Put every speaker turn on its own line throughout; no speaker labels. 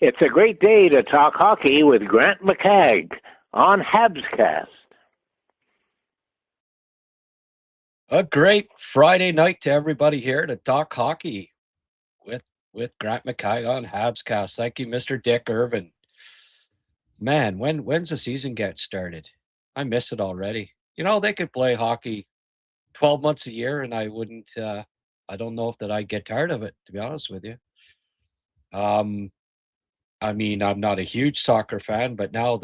It's a great day to talk hockey with Grant McCagg on Habscast.
A great Friday night to everybody here to talk hockey with Grant McCagg on Habscast. Thank you, Mr. Dick Irvin. Man, when's the season get started? I miss it already. They could play hockey 12 months a year and I wouldn't I don't know if that I'd get tired of it, to be honest with you. Um I mean, I'm not a huge soccer fan, but now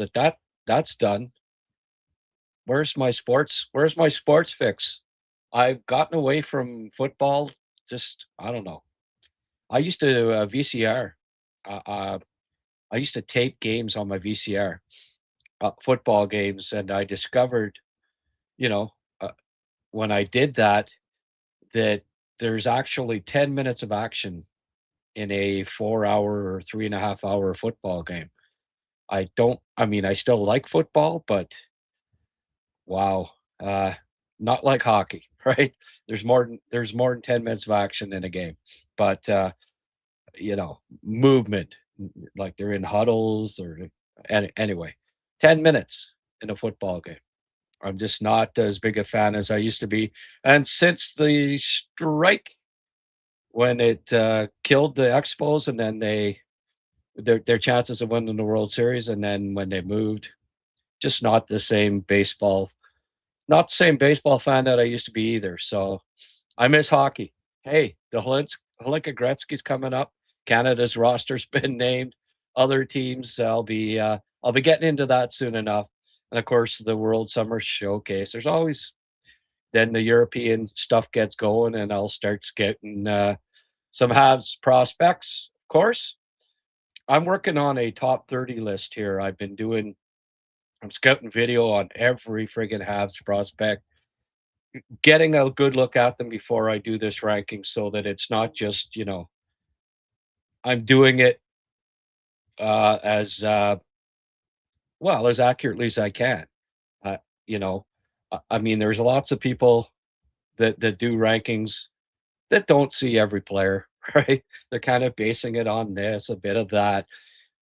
that's done, where's my sports fix? I've gotten away from football. Just I don't know. I used to VCR. Uh, uh, I used to tape games on my VCR, football games, and I discovered, you know, uh, when I did that, that there's actually 10 minutes of action in a 4 hour or 3.5 hour football game. I don't. I mean, I still like football, but wow, uh, not like hockey, right? There's more than 10 minutes of action in a game, but movement, like they're in huddles or anyway, 10 minutes in a football game. I'm just not as big a fan as I used to be. And since the strike, when it killed the Expos, and then their chances of winning the World Series, and then when they moved, just not the same baseball fan that I used to be either. So I miss hockey. Hey, the Hlinka Gretzky's coming up. Canada's roster's been named. Other teams, I'll be getting into that soon enough. And of course, the World Summer Showcase. There's always then the European stuff gets going, and I'll start scouting some Habs prospects. Of course, I'm working on a top 30 list here. I'm scouting video on every friggin' Habs prospect, getting a good look at them before I do this ranking, so that it's not just, I'm doing it as well as accurately as I can. Uh, you know, I mean, there's lots of people that do rankings that don't see every player, right? They're kind of basing it on this, a bit of that.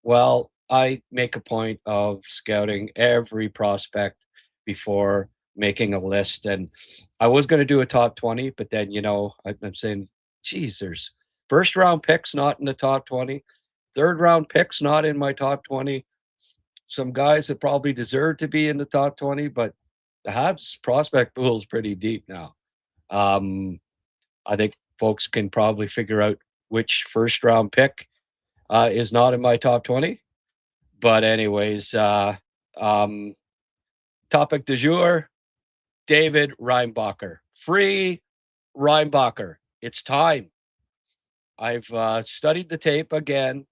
Well, I make a point of scouting every prospect before making a list. And I was going to do a top 20, but then, I'm saying, geez, there's first round picks not in the top 20, third round picks not in my top 20. Some guys that probably deserve to be in the top 20, but the Habs prospect pool is pretty deep now. Um, I think folks can probably figure out which first round pick is not in my top 20. But anyways, um, topic du jour, David Reinbacher. Free Reinbacher. It's time. I've studied the tape again.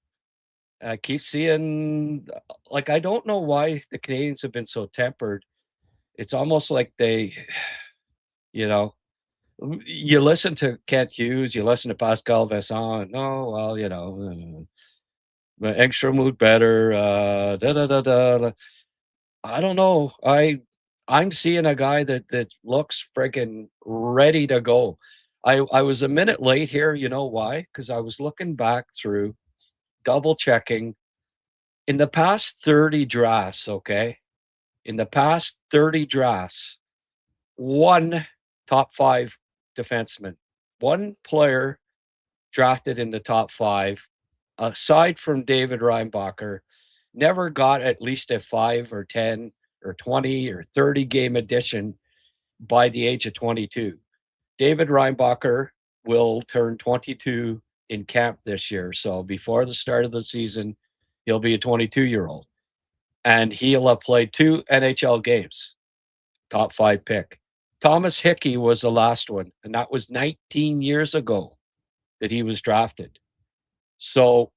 I keep seeing, like, I don't know why the Canadians have been so tempered. It's almost like you know, you listen to Kent Hughes, you listen to Pascal Vincent, no, well, Engstrom moved better, da da da da. I don't know. I'm seeing a guy that looks friggin' ready to go. I was a minute late here. You know why? Because I was looking back through, double checking in the past 30 drafts. Okay, in the past 30 drafts, one top five defenseman, one player drafted in the top five, aside from David Reinbacher, never got at least a 5 or 10 or 20 or 30 game addition by the age of 22. David Reinbacher will turn 22 in camp this year. So before the start of the season, he'll be a 22-year-old. And he'll have played 2 NHL games, top five pick. Thomas Hickey was the last one, and that was 19 years ago that he was drafted. So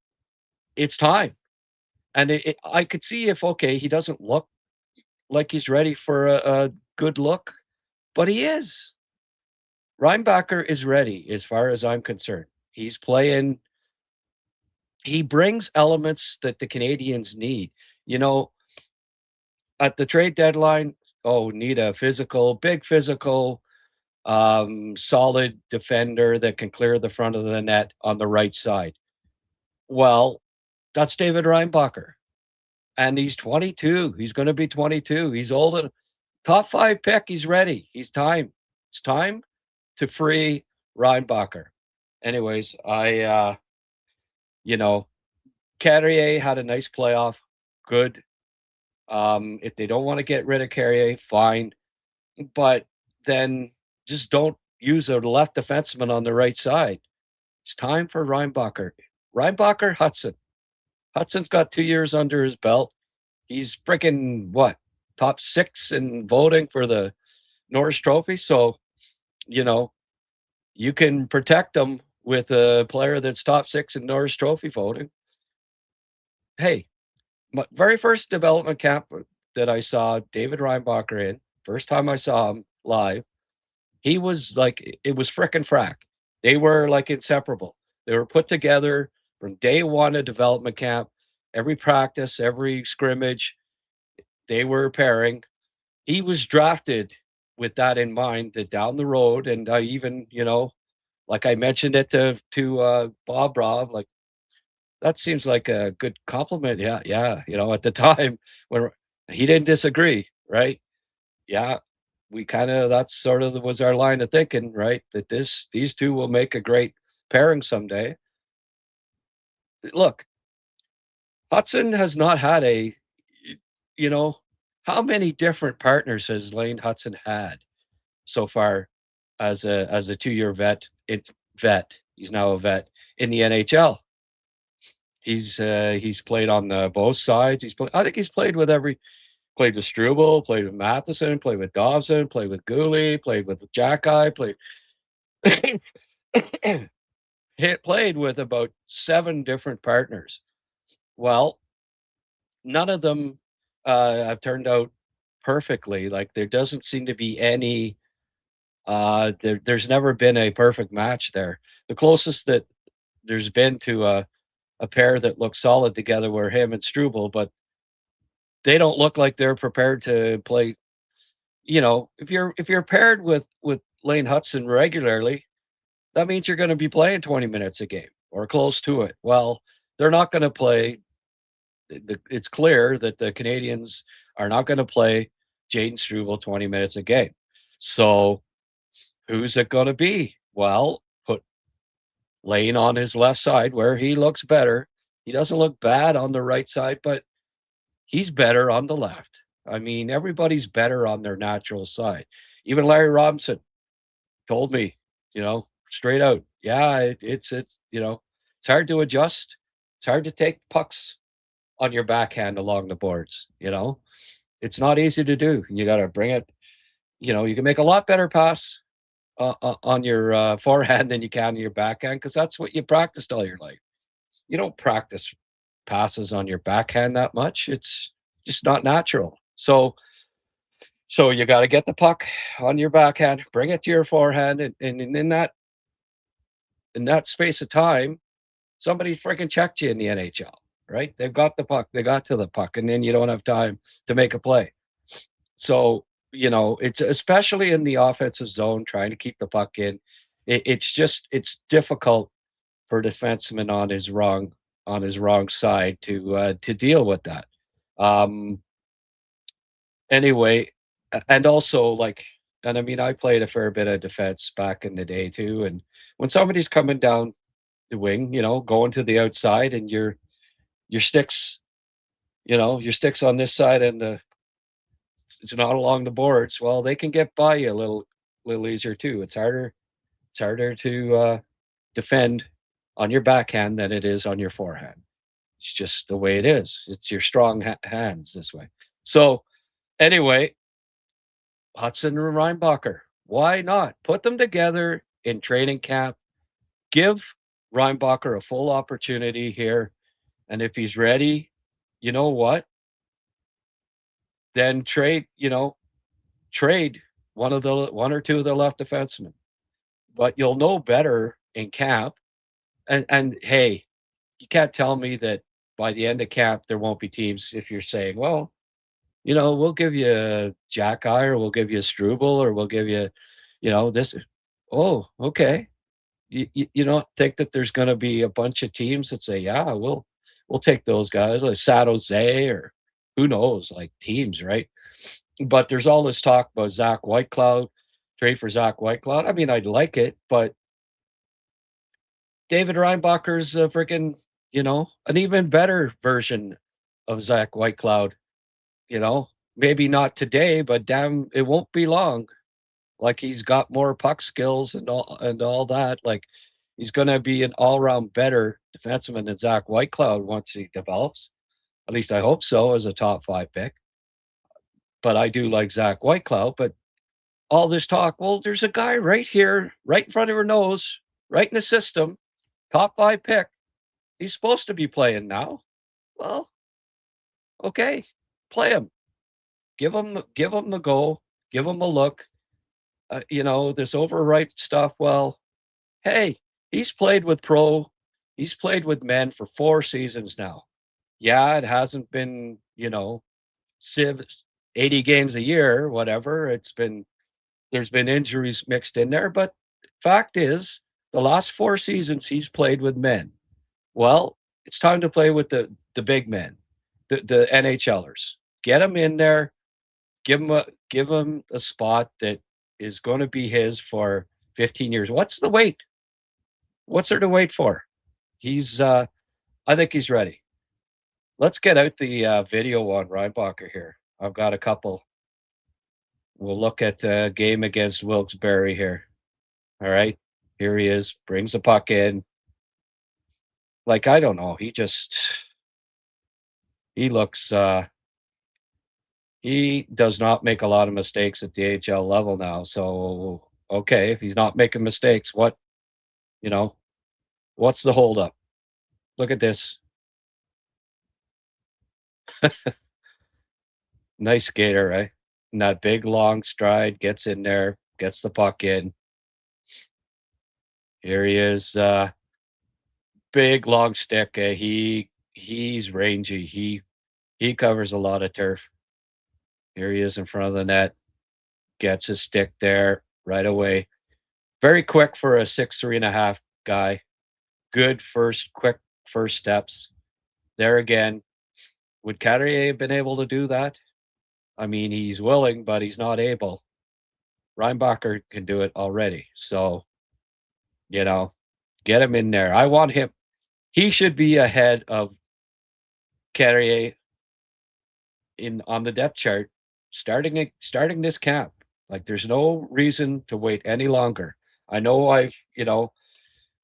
it's time. And I could see if, okay, he doesn't look like he's ready for a good look, but he is. Reinbacher is ready as far as I'm concerned. He's playing, he brings elements that the Canadians need. You know, at the trade deadline, oh, need a big physical, solid defender that can clear the front of the net on the right side. Well, That's David Reinbacher. And he's 22. He's going to be 22. He's old. And top 5 pick. He's ready. He's time. It's time to free Reinbacher. Anyways, you know, Carrier had a nice playoff. Good. If they don't want to get rid of Carrier, fine. But then just don't use a left defenseman on the right side. It's time for Reinbacher. Reinbacher, Hudson. Hudson's got 2 years under his belt. He's freaking what? Top 6 in voting for the Norris Trophy. So, you know, you can protect them with a player that's top 6 in Norris Trophy voting. Hey, my very first development camp that I saw David Reinbacher in, first time I saw him live, he was like, it was frickin' frack. They were like inseparable. They were put together from day one of development camp, every practice, every scrimmage, they were pairing. He was drafted with that in mind, that down the road, and I even, like I mentioned it to Bob Rob, like, that seems like a good compliment. Yeah, yeah. At the time when he didn't disagree, right? Yeah, we kind of, that's sort of was our line of thinking, right? That these two will make a great pairing someday. Look, Hudson has not had you know, how many different partners has Lane Hudson had so far as a 2-year vet? He's now a vet in the NHL. He's played on both sides. I think he's played with played with Struble, played with Matheson, played with Dobson, played with Gooley, played with Jackeye, played with about 7 different partners. Well, none of them have turned out perfectly. Like, there doesn't seem to be any. There's never been a perfect match there. The closest that there's been to a pair that looks solid together were him and Struble, but they don't look like they're prepared to play. If you're paired with Lane Hudson regularly, that means you're going to be playing 20 minutes a game or close to it. Well, they're not going to play. It's clear that the Canadians are not going to play Jaden Struble 20 minutes a game. So who's it going to be? Well, put Lane on his left side where he looks better. He doesn't look bad on the right side, but he's better on the left. I mean, everybody's better on their natural side. Even Larry Robinson told me, straight out, yeah, it's hard to adjust. It's hard to take pucks on your backhand along the boards. It's not easy to do. You got to bring it. You can make a lot better pass on your forehand than you can on your backhand, because that's what you practiced all your life. You don't practice passes on your backhand that much. It's just not natural. So you got to get the puck on your backhand, bring it to your forehand, and in that space of time, somebody's freaking checked you in the NHL, right? They've got the puck, they got to the puck, and then you don't have time to make a play. So it's especially in the offensive zone, trying to keep the puck in. It's difficult for a defenseman on his wrong side to deal with that. Anyway, and also, like, and I mean, I played a fair bit of defense back in the day too. And when somebody's coming down the wing, going to the outside, and your sticks, your sticks on this side, and it's not along the boards. Well, they can get by you a little easier too. It's harder to defend on your backhand than it is on your forehand. It's just the way it is. It's your strong hands this way. So anyway, Hudson and Reinbacher, why not put them together in training camp? Give Reinbacher a full opportunity here, and if he's ready, you know what? Then trade one or two of the left defensemen. But you'll know better in camp. And hey, you can't tell me that by the end of camp there won't be teams. If you're saying, well, we'll give you Jack Eye, or we'll give you Struble, or we'll give you, this. Oh, okay. You don't think that there's going to be a bunch of teams that say, yeah, we'll we'll take those guys like San Jose or who knows, like teams, right? But there's all this talk about Zach Whitecloud, trade for Zach Whitecloud. I mean, I'd like it, but David Reinbacher's a freaking, an even better version of Zach Whitecloud. Maybe not today, but damn, it won't be long. Like he's got more puck skills and all that. Like he's going to be an all-round better defenseman than Zach Whitecloud once he develops. At least I hope so as a top 5 pick. But I do like Zach Whitecloud. But all this talk, well, there's a guy right here, right in front of her nose, right in the system, top 5 pick. He's supposed to be playing now. Well, okay, play him. Give him a go. Give him a look. This overripe stuff. Well, hey, he's played with men for 4 seasons now. Yeah, it hasn't been, 80 games a year, whatever. There's been injuries mixed in there, but fact is, the last 4 seasons he's played with men. Well, it's time to play with the big men, the NHLers. Get him in there, give him a spot that is going to be his for 15 years. What's the wait? What's there to wait for? I think he's ready. Let's get out the video on Reinbacher here. I've got a couple. We'll look at a game against Wilkes-Barre here. All right. Here he is. Brings the puck in. Like, I don't know. He looks, he does not make a lot of mistakes at the AHL level now. So, okay, if he's not making mistakes, what's the holdup? Look at this. Nice skater, right? And that big long stride gets in there, gets the puck in. Here he is, big long stick. He's rangy. He covers a lot of turf. Here he is in front of the net. Gets his stick there right away. Very quick for a 6'3.5" guy. Good quick first steps. There again. Would Carrier have been able to do that? I mean, he's willing, but he's not able. Reinbacher can do it already. So, get him in there. I want him. He should be ahead of Carrier on the depth chart starting this camp. Like, there's no reason to wait any longer. I know I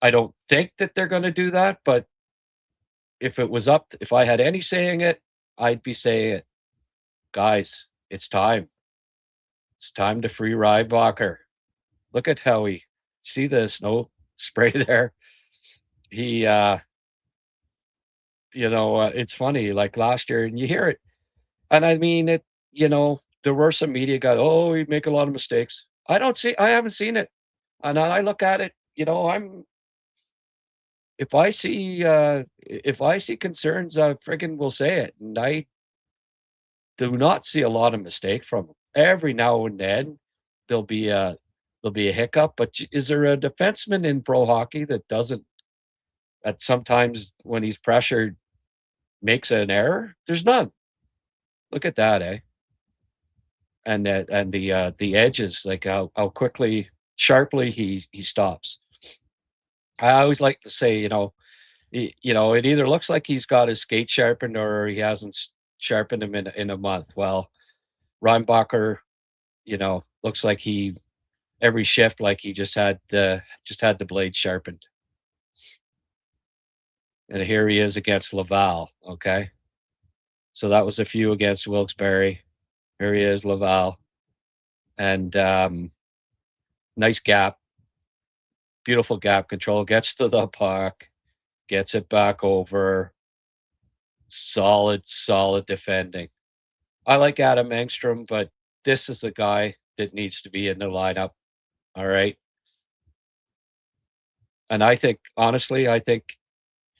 don't think that they're going to do that, but if I had any saying it, I'd be saying it. Guys, it's time. It's time to free Reinbacher. Look at how see the snow spray there. He, it's funny, like last year, and you hear it. And I mean, there were some media guys, oh, he'd make a lot of mistakes. I haven't seen it. And I look at it, if I see concerns, I friggin' will say it. And I do not see a lot of mistake from him. Every now and then there'll be a hiccup, but is there a defenseman in pro hockey that sometimes when he's pressured makes an error? There's none. Look at that, eh? And the edges, like how quickly, sharply he stops. I always like to say, it either looks like he's got his skate sharpened or he hasn't sharpened them in a month. Well, Reinbacher, looks like every shift, like he just had the blade sharpened. And here he is against Laval. Okay, so that was a few against Wilkes-Barre. Here he is, Laval, and nice gap, beautiful gap control. Gets to the puck, gets it back over. Solid defending. I like Adam Engstrom, but this is the guy that needs to be in the lineup. All right. And honestly, I think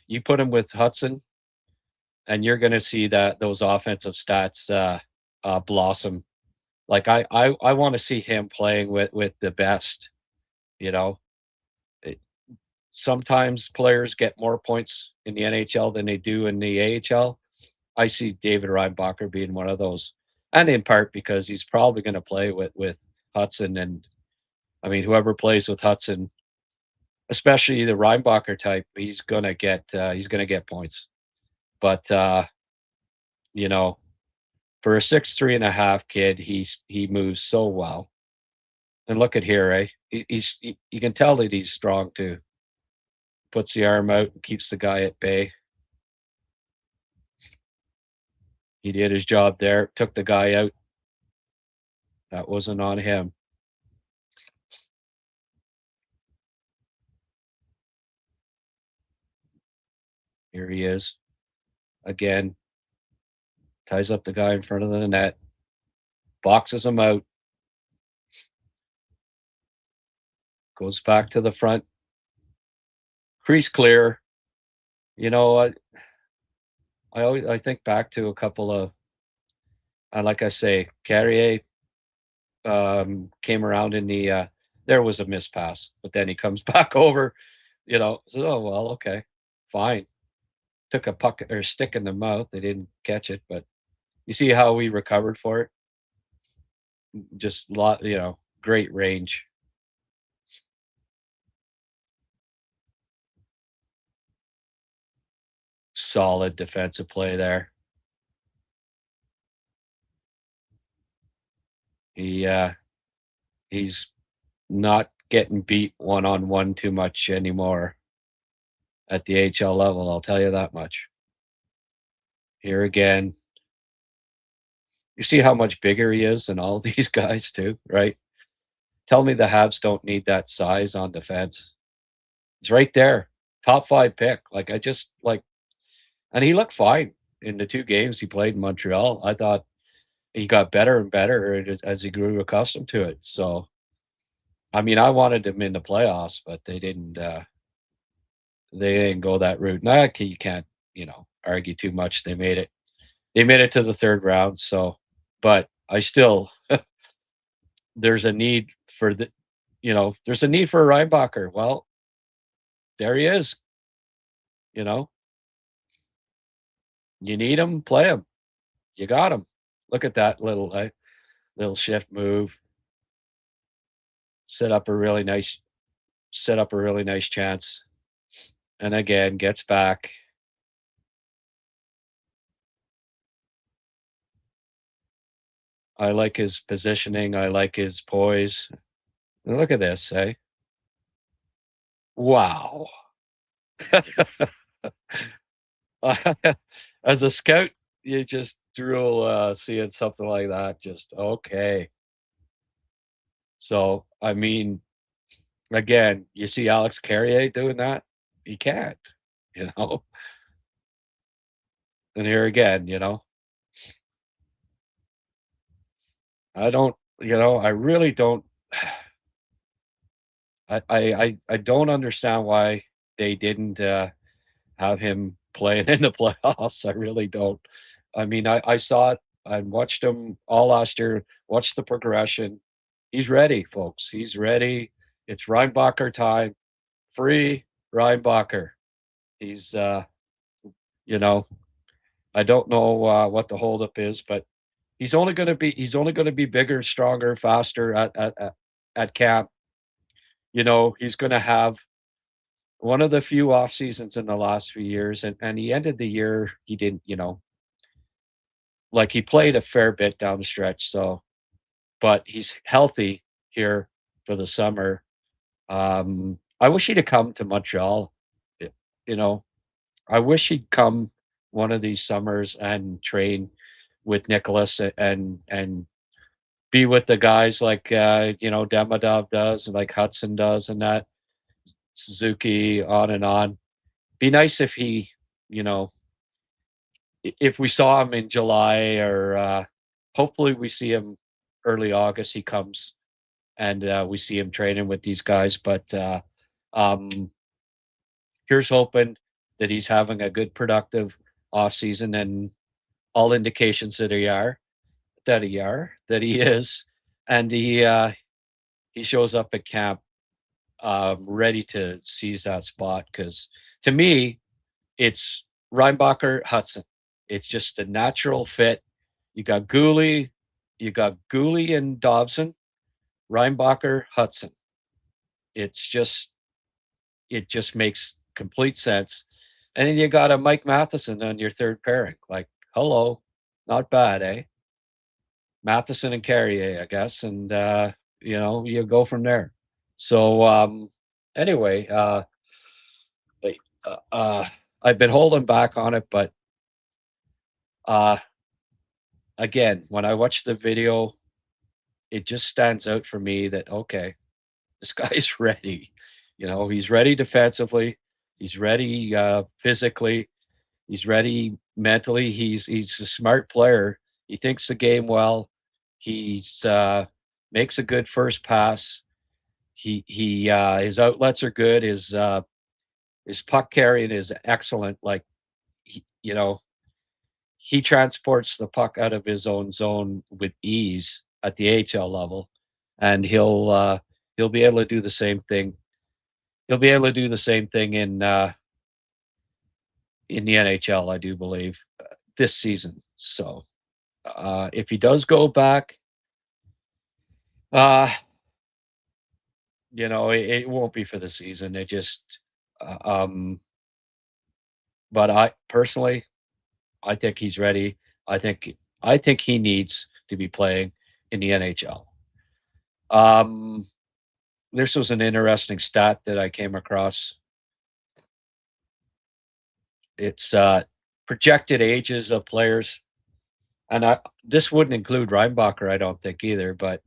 you put him with Hudson and you're going to see those offensive stats blossom. Like I want to see him playing with the best, sometimes players get more points in the NHL than they do in the AHL. I see David Reinbacher being one of those, and in part because he's probably going to play with Hudson, and I mean whoever plays with Hudson, especially the Reinbacher type, he's going to get points. But you know, for a 6'3.5" kid, he moves so well. And look at here, eh? You can tell that he's strong too. Puts the arm out and keeps the guy at bay. He did his job there, took the guy out. That wasn't on him. Here he is. Again, ties up the guy in front of the net, boxes him out, goes back to the front, crease clear. You know, I think back to a couple of, like I say, Carrier came around in the, there was a miss pass, but then he comes back over, so, oh, well, okay, fine. Took a puck or stick in the mouth. They didn't catch it, but you see how we recovered for it? Just great range. Solid defensive play there. He's not getting beat one-on-one too much anymore at the HL level, I'll tell you that much. Here again. You see how much bigger he is than all these guys too, right? Tell me the Habs don't need that size on defense. It's right there. Top 5 pick. And he looked fine in the 2 games he played in Montreal. I thought he got better and better as he grew accustomed to it. So, I mean, I wanted him in the playoffs, but they didn't go that route. Nah, you can't, argue too much. They made it to the 3rd round. So, but I still, there's a need for there's a need for a Reinbacher. Well, there he is. You need him, play him. You got him. Look at that little shift move. Set up a really nice chance. And again, gets back. I like his positioning. I like his poise. And look at this, eh? Wow. As a scout, you just drool seeing something like that. Just okay. So, I mean, again, you see Alex Carrier doing that? He can't, you know? And here again, I really don't I don't understand why they didn't have him playing in the playoffs. I really don't. I mean, I saw it. I watched him all last year, watched the progression. He's ready, folks. He's ready. It's Reinbacher time. Free Reinbacher. He's you know, I don't know what the holdup is, but he's only going to be bigger, stronger, faster at camp. He's going to have one of the few off seasons in the last few years, and he ended the year. He didn't, like he played a fair bit down the stretch. So, but he's healthy here for the summer. I wish he'd have come to Montreal. y- You know, I wish he'd come one of these summers and train with Nicholas and be with the guys like Demidov does and like Hudson does and that Suzuki on and on. Be nice if he, you know, if we saw him in July or hopefully we see him early August. He comes and we see him training with these guys. But um, here's hoping that he's having a good, productive off season, and all indications that he is, and he shows up at camp ready to seize that spot because to me, it's Reinbacher, Hudson. It's just a natural fit. You got Gooley and Dobson, Reinbacher, Hudson. It's just it just makes complete sense. And then you got a Mike Matheson on your third pairing. Like, hello, not bad, eh? Matheson and Carrier, I guess, and you go from there. So anyway, uh, uh, I've been holding back on it, but uh, again, when I watch the video, it just stands out for me that okay, this guy's ready. He's ready defensively, he's ready physically, he's ready mentally. He's a smart player. He thinks the game well. He's makes a good first pass. He his outlets are good. His puck carrying is excellent. Like he transports the puck out of his own zone with ease at the AHL level, and he'll be able to do the same thing. He'll be able to do the same thing in the NHL, I do believe, this season. So if he does go back, uh, it won't be for the season. It just, uh, um, but I personally, I think he's ready. I think I think he needs to be playing in the NHL. Um, this was an interesting stat that I came across. It's projected ages of players, and this wouldn't include Reinbacher, I don't think either. But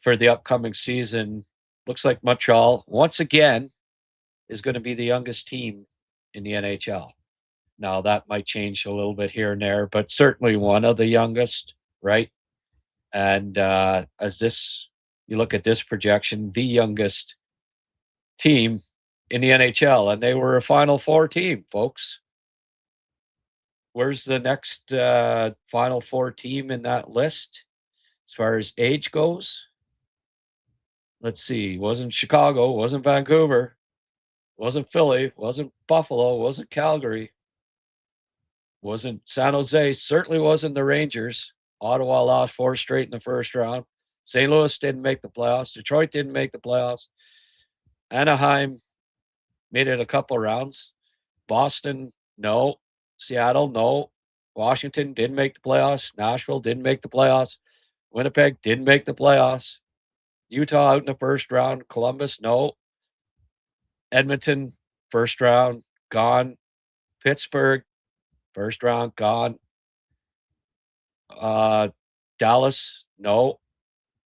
for the upcoming season, looks like Montreal once again is going to be the youngest team in the NHL. Now that might change a little bit here and there, but certainly one of the youngest, right? And as this, you look at this projection, the youngest team in the NHL, and they were a Final Four team, folks. Where's the next Final Four team in that list as far as age goes? Let's see. Wasn't Chicago, wasn't Vancouver, wasn't Philly, wasn't Buffalo, wasn't Calgary, wasn't San Jose, certainly wasn't the Rangers. Ottawa lost 4 straight in the first round. St. Louis didn't make the playoffs. Detroit didn't make the playoffs. Anaheim made it a couple rounds. Boston, no. Seattle, no. Washington didn't make the playoffs. Nashville didn't make the playoffs. Winnipeg didn't make the playoffs. Utah out in the first round. Columbus, no. Edmonton, first round, gone. Pittsburgh, first round, gone. Dallas, no.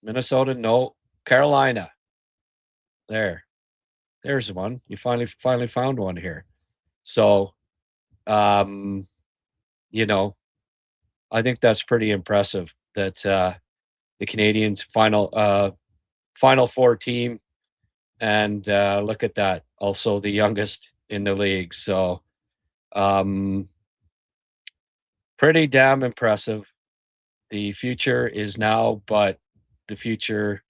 Minnesota, no. Carolina, there's one. You finally found one here. So, you know, I think that's pretty impressive that the Canadians Final Four team, and look at that, also the youngest in the league. So, pretty damn impressive. The future is now, but the future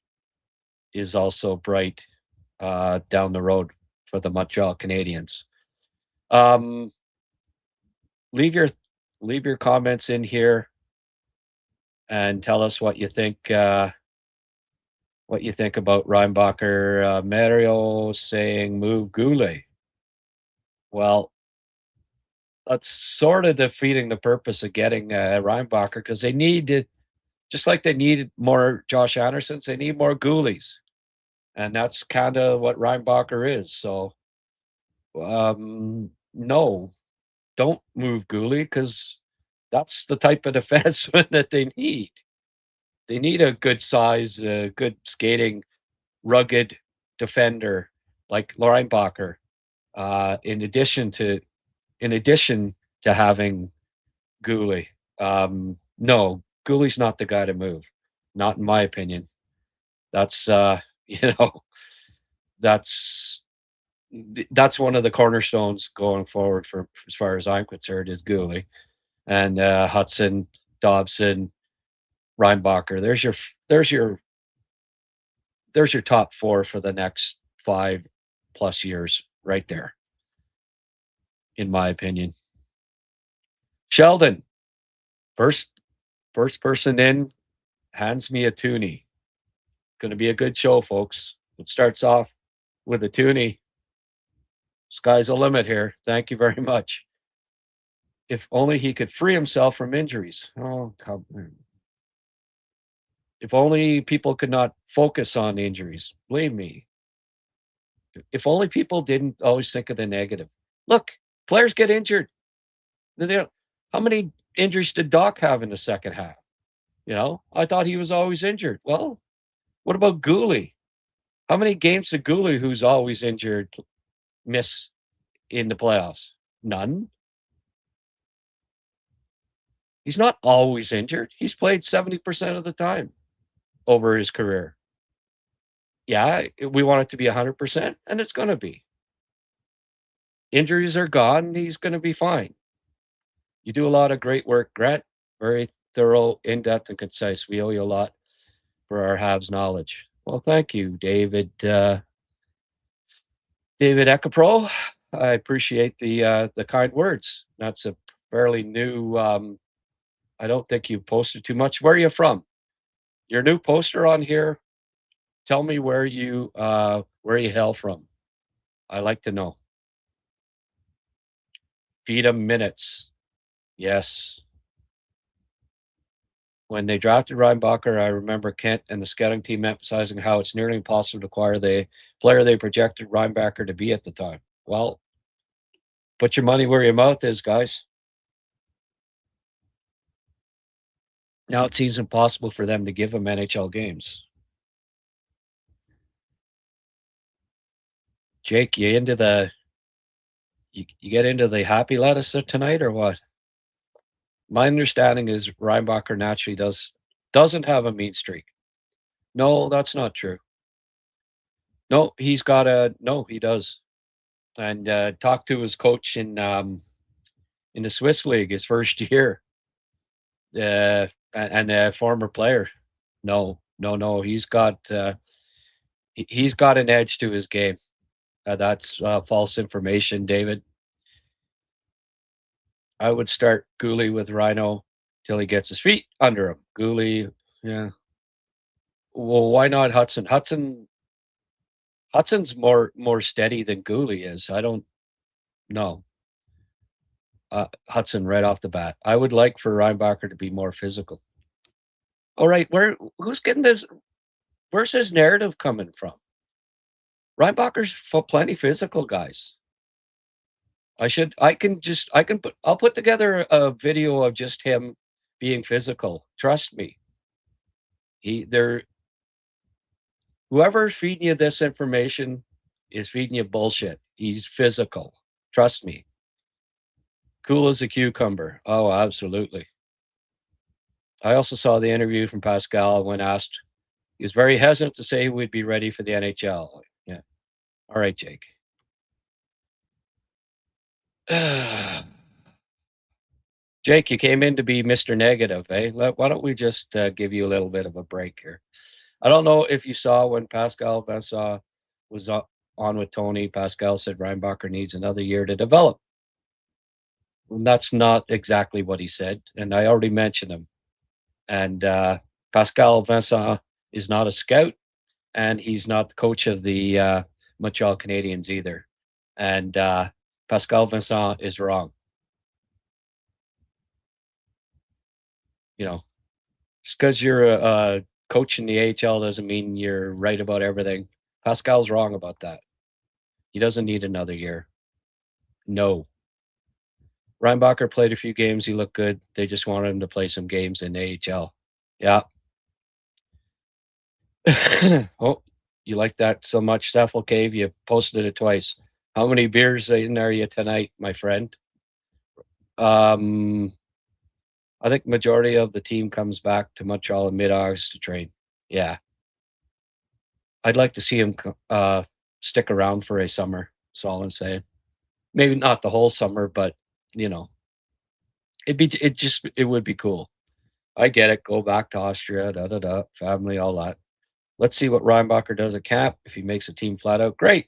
is also bright down the road for the Montreal Canadiens. Um, leave your leave your comments in here and tell us what you think. What you think about Reinbacher? Mario saying move Goulet. Well, that's sort of defeating the purpose of getting Reinbacher because they need just like they needed more Josh Andersons, they need more Goolies, and that's kind of what Reinbacher is. So, no, don't move Gooley because that's the type of defenseman that they need. They need a good size, good skating, rugged defender like Reinbacher. In addition to having Gooley. No, Gooley's not the guy to move. Not in my opinion. That's you know, that's that's one of the cornerstones going forward for as far as I'm concerned is Gooley and Hudson, Dobson, Reinbacher. There's your top 4 for the next 5+ years right there, in my opinion. Sheldon, first person in, hands me a toonie. Going to be a good show, folks. It starts off with a toonie. Sky's the limit here. Thank you very much. If only he could free himself from injuries. Oh, come on. If only people could not focus on injuries. Believe me. If only people didn't always think of the negative. Look, players get injured. How many injuries did Doc have in the second half? I thought he was always injured. Well, what about Gooley? How many games did Gooley, who's always injured, miss in the playoffs? None. He's not always injured. He's played 70% of the time over his career. Yeah, we want it to be 100%, and it's going to be. Injuries are gone. He's going to be fine. You do a lot of great work, Gret. Very thorough, in-depth, and concise. We owe you a lot for our Habs knowledge. Well, thank you, David. David Ekapro. I appreciate the kind words. That's a fairly new. I don't think you posted too much. Where are you from? Your new poster on here. Tell me where you hail from. I like to know. Feed 'em minutes. Yes. When they drafted Reinbacher, I remember Kent and the scouting team emphasizing how it's nearly impossible to acquire the player they projected Reinbacher to be at the time. Well, put your money where your mouth is, guys. Now it seems impossible for them to give him NHL games. Jake, you get into the happy lettuce tonight or what? My understanding is Reinbacher naturally doesn't have a mean streak. No, that's not true. No, he does. And talked to his coach in the Swiss League his first year, and a former player. No, he's got an edge to his game. That's false information, David. I would start Gooley with Rhino till he gets his feet under him. Gooley, yeah. Well, why not Hudson? Hudson's more steady than Gooley is. I don't know. Hudson right off the bat. I would like for Reinbacher to be more physical. All right, who's getting this? Where's his narrative coming from? Reinbacher's plenty physical, guys. I'll put together a video of just him being physical. Trust me. Whoever's feeding you this information is feeding you bullshit. He's physical. Trust me. Cool as a cucumber. Oh, absolutely. I also saw the interview from Pascal when asked. He was very hesitant to say he would be ready for the NHL. Yeah. All right, Jake. Jake, you came in to be Mr. Negative, eh? Why don't we just give you a little bit of a break here? I don't know if you saw when Pascal Vincent was on with Tony. Pascal said Reinbacher needs another year to develop. And that's not exactly what he said, and I already mentioned him. And Pascal Vincent is not a scout, and he's not the coach of the Montreal Canadiens either. And Pascal Vincent is wrong. Just because you're a coach in the AHL doesn't mean you're right about everything. Pascal's wrong about that. He doesn't need another year. No. Reinbacher played a few games. He looked good. They just wanted him to play some games in the AHL. Yeah. Oh, you like that so much, Cephal Cave? You posted it twice. How many beers in are you tonight, my friend? I think majority of the team comes back to Montreal in mid-August to train. Yeah. I'd like to see him stick around for a summer. That's all I'm saying. Maybe not the whole summer, but it would be cool. I get it. Go back to Austria, family, all that. Let's see what Reinbacher does at camp. If he makes a team flat out, great.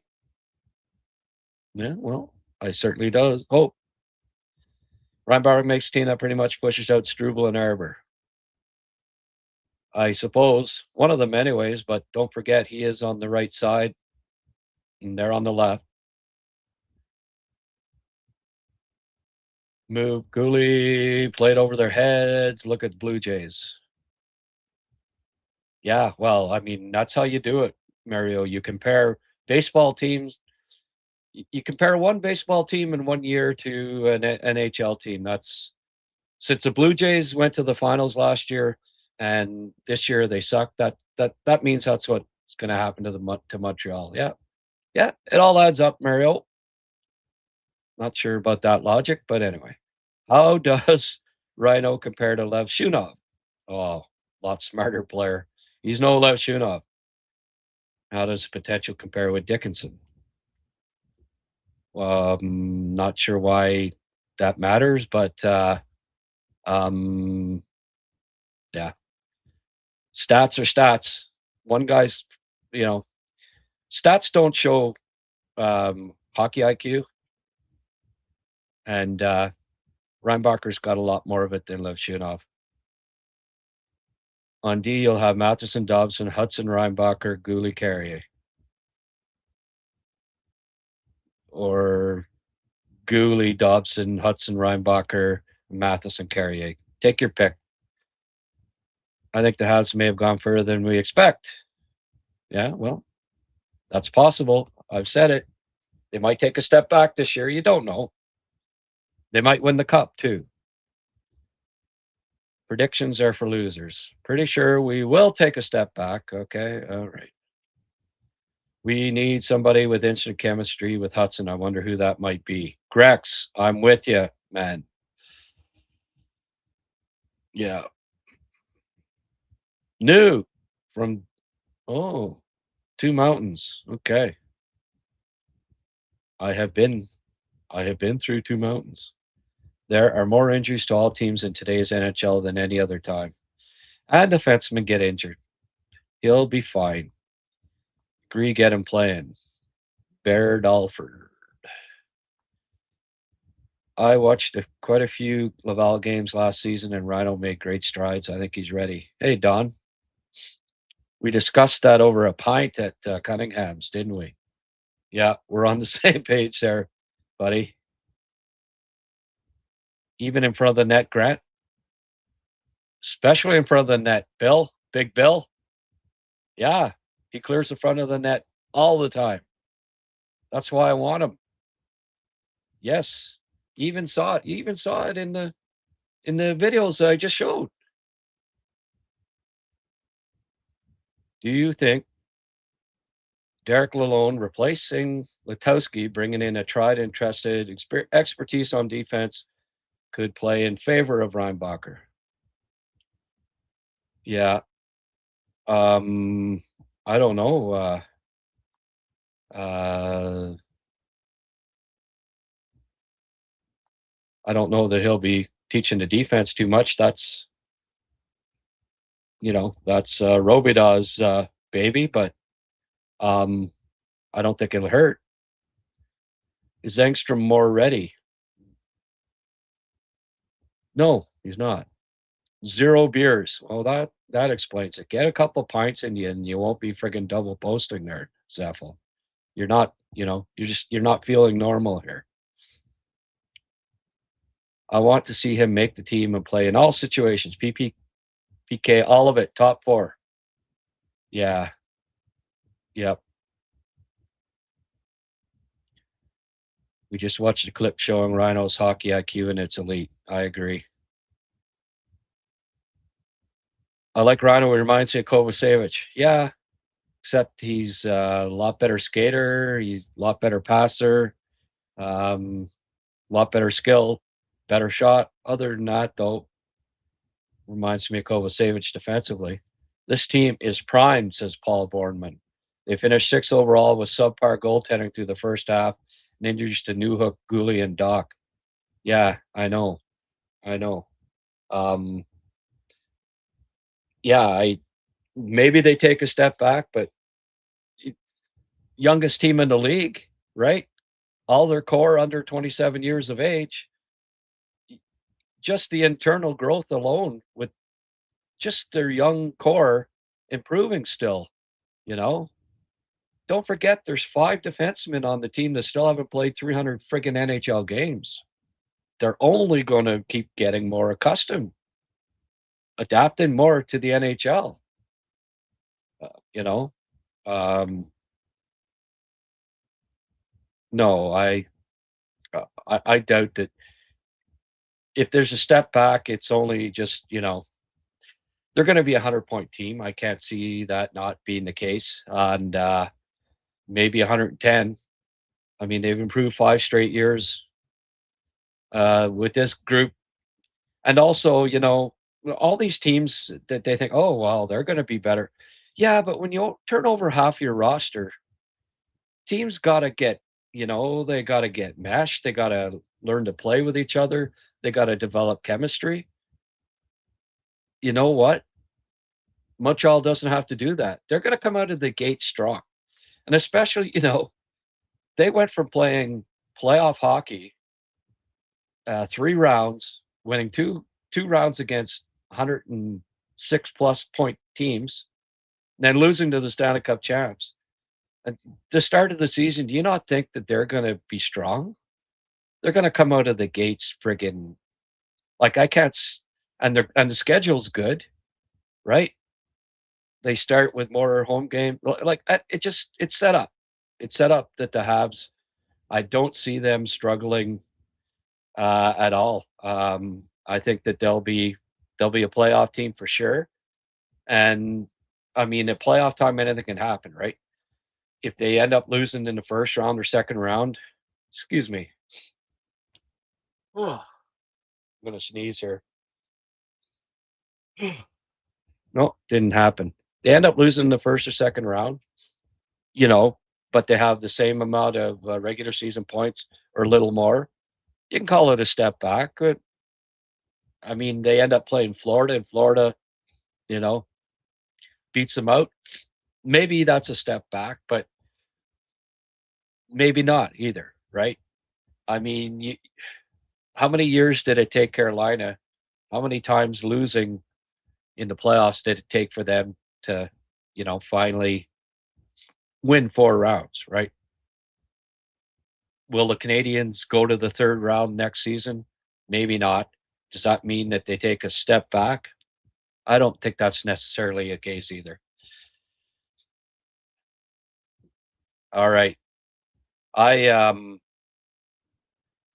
Yeah, well, I certainly does. Hope Reinbacher makes a team that pretty much pushes out Struble and Arbor. I suppose one of them, anyways. But don't forget, he is on the right side, and they're on the left. Move Cooley, played over their heads. Look at Blue Jays. Yeah, well, I mean, that's how you do it, Mario. You compare baseball teams. You compare one baseball team in 1 year to an NHL team. That's since the Blue Jays went to the finals last year, and this year they suck. That means that's what's going to happen to Montreal. Yeah, yeah, it all adds up, Mario. Not sure about that logic, but anyway, how does Rhino compare to Lev Shunov? Oh, lot smarter player. He's no Lev Shunov. How does potential compare with Dickinson? Not sure why that matters, but um, yeah, stats are stats. One guy's, you know, stats don't show hockey IQ, and Reinbacher's got a lot more of it than Lev Shunov. On D, you'll have Matheson, Dobson, Hudson, Reinbacher, Gooley, Carrier, or Gooley, Dobson, Hudson, Reinbacher, Matheson, Carrier. Take your pick. I think the Habs may have gone further than we expect. Yeah, well, that's possible. I've said it. They might take a step back this year. You don't know. They might win the cup too. Predictions are for losers. Pretty sure we will take a step back. Okay. All right. We need somebody with instant chemistry with Hudson. I wonder who that might be. Grex, I'm with you, man. Yeah. New from, oh, Two Mountains. Okay. I have been I have been through Two Mountains. There are more injuries to all teams in today's NHL than any other time. And defensemen get injured. He'll be fine. Agree, get him playing. Bear Dalford. I watched quite a few Laval games last season, and Rhino made great strides. I think he's ready. Hey, Don, we discussed that over a pint at Cunningham's, didn't we? Yeah, we're on the same page there, buddy. Even in front of the net, Grant, especially in front of the net. Bill, Big Bill, yeah, he clears the front of the net all the time. That's why I want him. Yes, even saw it. You even saw it in the videos that I just showed. Do you think Derek Lalonde replacing Letowski, bringing in a tried and trusted expertise on defense, could play in favor of Reinbacher? Yeah. Um, I don't know. Uh, I don't know that he'll be teaching the defense too much. That's that's Robidaw's baby, but um, I don't think it'll hurt. Is Engstrom more ready? No, he's not. 0 beers. Well, that explains it. Get a couple pints in you, and you won't be friggin' double posting there, Zeffel. You're not, you're not feeling normal here. I want to see him make the team and play in all situations. PP, PK, all of it, top 4. Yeah. Yep. We just watched a clip showing Rhino's hockey IQ, and it's elite. I agree. I like Rhino. It reminds me of Kovacevic. Yeah, except he's a lot better skater. He's a lot better passer. A lot better skill, better shot. Other than that, though, reminds me of Kovacevic defensively. This team is primed, says Paul Bornman. They finished 6th overall with subpar goaltending through the first half and introduced to Newhook, Gooley, and Doc. Yeah, I know. I know. Um, yeah, maybe they take a step back, but youngest team in the league, right? All their core under 27 years of age. Just the internal growth alone with just their young core improving still, you know? Don't forget there's 5 defensemen on the team that still haven't played 300 friggin' NHL games. They're only gonna keep getting more accustomed, adapting more to the NHL, you know? Um, no, I doubt that if there's a step back, it's only just, they're gonna be a 100-point team. I can't see that not being the case, and, maybe 110. I mean, they've improved 5 straight years, with this group. And also, all these teams that they think, "Oh, well, they're gonna be better." Yeah, but when you turn over half your roster, teams gotta get, they gotta get meshed, they gotta learn to play with each other, they gotta develop chemistry. You know what? Montreal doesn't have to do that. They're gonna come out of the gate strong. And especially, they went from playing playoff hockey, 3 rounds, winning two rounds against 106 plus point teams, then losing to the Stanley Cup champs. At the start of the season, do you not think that they're gonna be strong? They're gonna come out of the gates friggin' like I can't s and the schedule's good, right? They start with more home game like, it's set up. It's set up that the Habs, I don't see them struggling, at all. I think that they'll be a playoff team for sure, and, I mean, at playoff time, anything can happen, right? If they end up losing in the first round or second round, excuse me. I'm gonna sneeze here. No, didn't happen. They end up losing the first or second round, you know, but they have the same amount of regular season points or a little more. You can call it a step back, but I mean, they end up playing Florida, and Florida, you know, beats them out. Maybe that's a step back, but maybe not either, right? I mean, how many years did it take Carolina? How many times losing in the playoffs did it take for them to, finally win 4 rounds, right? Will the Canadians go to the third round next season? Maybe not. Does that mean that they take a step back? I don't think that's necessarily a case either. All right. I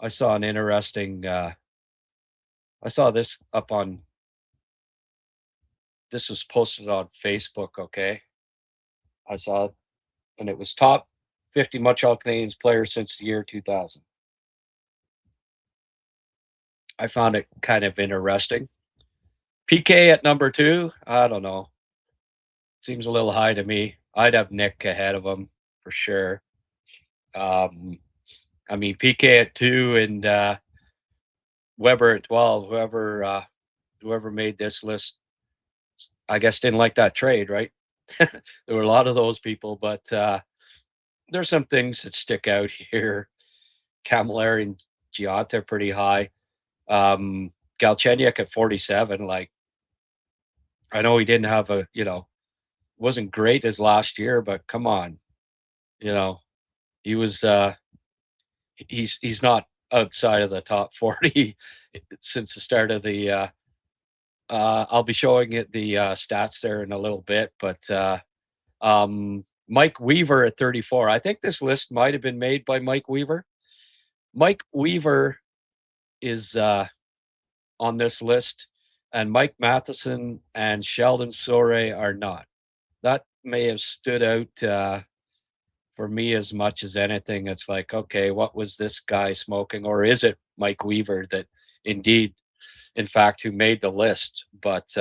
saw an interesting I saw this up on this was posted on Facebook, okay? I saw it and it was top 50 Montreal Canadiens players since the year 2000. I found it kind of interesting. PK at number 2, I don't know. Seems a little high to me. I'd have Nick ahead of him for sure. Um, I mean, PK at 2 and Weber at 12. Whoever made this list, I guess, didn't like that trade, right? There were a lot of those people, but there's some things that stick out here. Camilleri and Gianta pretty high. Galchenyuk at 47. Like, I know he didn't have wasn't great as last year, but come on, you know, he was he's not outside of the top 40 since the start of the I'll be showing it the stats there in a little bit, but Mike Weaver at 34. I think this list might have been made by Mike Weaver. Mike Weaver is on this list, and Mike Matheson and Sheldon Sore are not. That may have stood out for me as much as anything. It's like, okay, what was this guy smoking? Or is it Mike Weaver that indeed, in fact, who made the list? But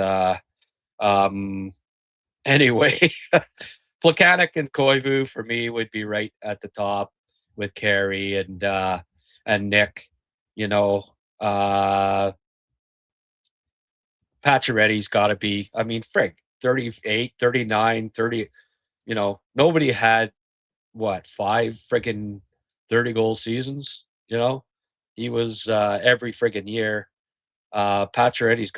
um, anyway, Plekanec and Koivu for me would be right at the top with Carey and Nick. You know, uh, Pacioretty's got to be. I mean, frig, 38, 39, 30. Nobody had what, 5 friggin' 30-goal seasons, He was every friggin' year. Pacioretty's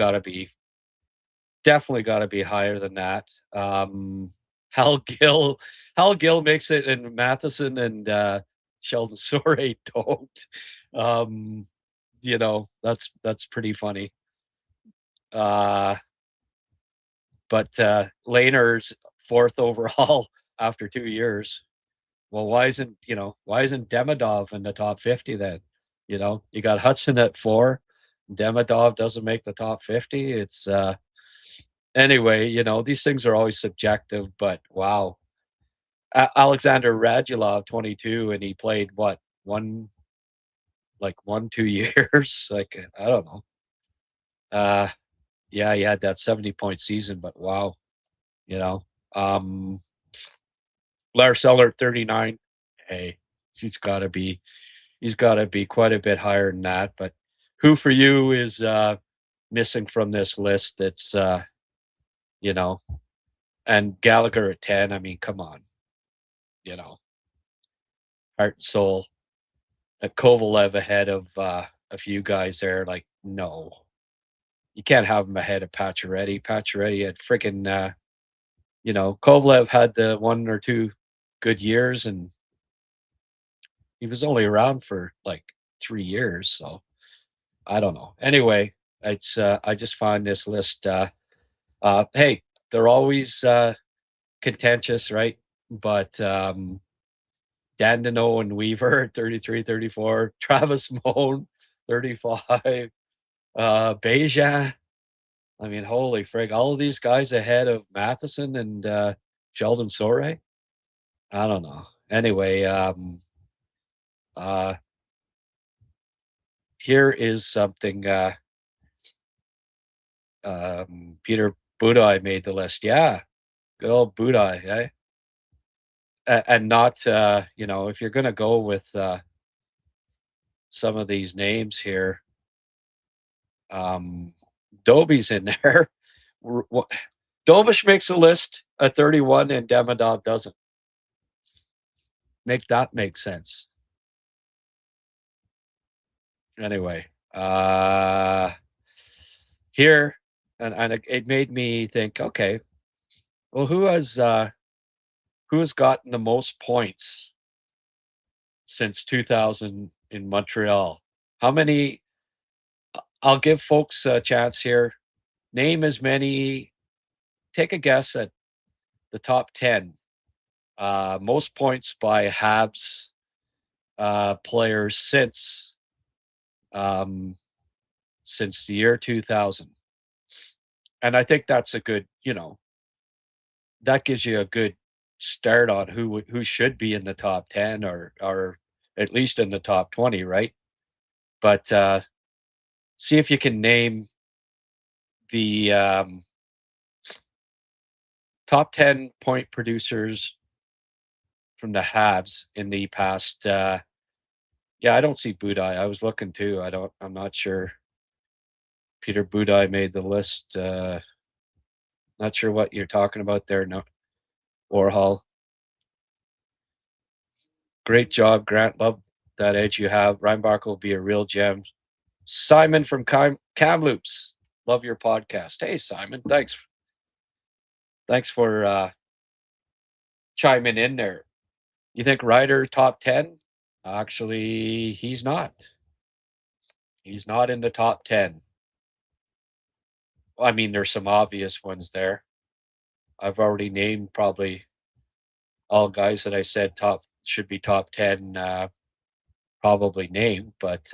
definitely got to be higher than that. Hal Gill, Hal Gill makes it, and Matheson and Sheldon Sore don't. That's pretty funny. But Lehner's 4th overall after 2 years. Well, why isn't Demidov in the top 50 then? You got Hudson at 4. Demidov doesn't make the top 50. It's anyway, these things are always subjective, but wow. Alexander Radulov, 22, and he played what, 2 years? Like, I don't know. Yeah, he had that 70-point season, but wow, Lars Eller, 39. Hey, he's got to be quite a bit higher than that. But who for you is missing from this list? That's and Gallagher at 10. I mean, come on, heart and soul. Kovalev ahead of a few guys there. Like, no, you can't have him ahead of Pacioretty. Pacioretty had freaking, Kovalev had the 1 or 2 good years, and he was only around for like 3 years. So I don't know. Anyway, it's I just find this list. Hey, they're always contentious, right? But Dandino and Weaver, 33, 34. Travis Moan, 35. Beja. I mean, holy frig! All of these guys ahead of Matheson and Sheldon Sore. I don't know. Anyway, here is something. Peter Budaj made the list. Yeah, good old Budaj, eh? And not, if you're going to go with some of these names here, Doby's in there. Dobish makes a list at 31 and Demidov doesn't. Make that make sense. Anyway, here, and it made me think, okay, well, who has gotten the most points since 2000 in Montreal? How many? I'll give folks a chance here. Name as many. Take a guess at the top 10 most points by Habs players since the year 2000. And I think that's a good, that gives you a good start on who should be in the top 10 or at least in the top 20, right? But see if you can name the top 10 point producers from the Habs in the past. Yeah, I don't see Budaj. I was looking too. I'm not sure. Peter Budaj made the list. Not sure what you're talking about there. No, Warhol. Great job, Grant. Love that edge you have. Reinbacher will be a real gem. Simon from Kamloops. Love your podcast. Hey, Simon. Thanks for chiming in there. You think Ryder top 10? Actually, he's not. He's not in the top 10. I mean, there's some obvious ones there. I've already named probably all guys that I said should be top 10 probably named, but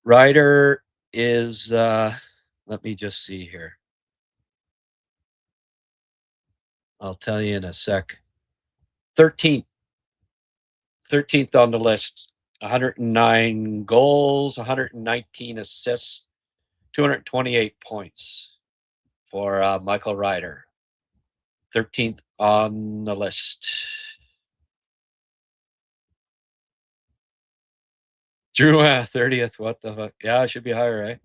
Ryder is let me just see here. I'll tell you in a sec. 13th on the list. 109 goals, 119 assists, 228 points for Michael Ryder. 13th on the list. Drew 30th. What the fuck? Yeah, it should be higher, right?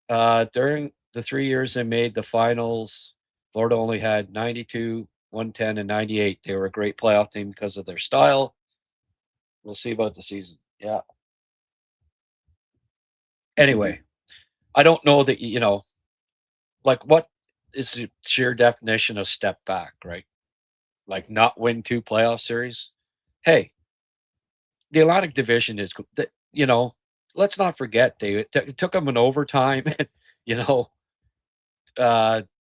During the 3 years they made the finals, Florida only had 92, 110, and 98. They were a great playoff team because of their style. We'll see about the season. Yeah. Anyway, I don't know that, like what is the sheer definition of step back, right? Like not win 2 playoff series? Hey, the Atlantic Division is, let's not forget it took them an overtime, you know,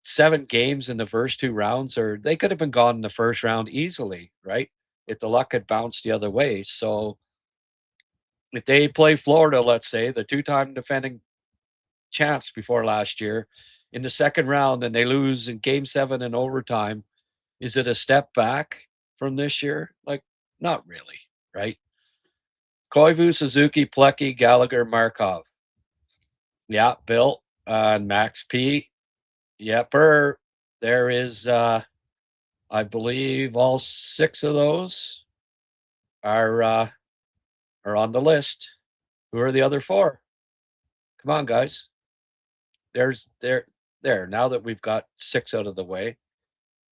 7 games in the first 2 rounds, or they could have been gone in the first round easily, right? If the luck had bounced the other way. So if they play Florida, let's say, the 2-time defending champs before last year, in the second round and they lose in game 7 in overtime, is it a step back from this year? Like, not really, right? Koivu, Suzuki, Plecky, Gallagher, Markov. Yeah, Bill and Max P. Yepper. There is, I believe, all 6 of those are on the list. Who are the other 4? Come on, guys. There's there. Now that we've got 6 out of the way,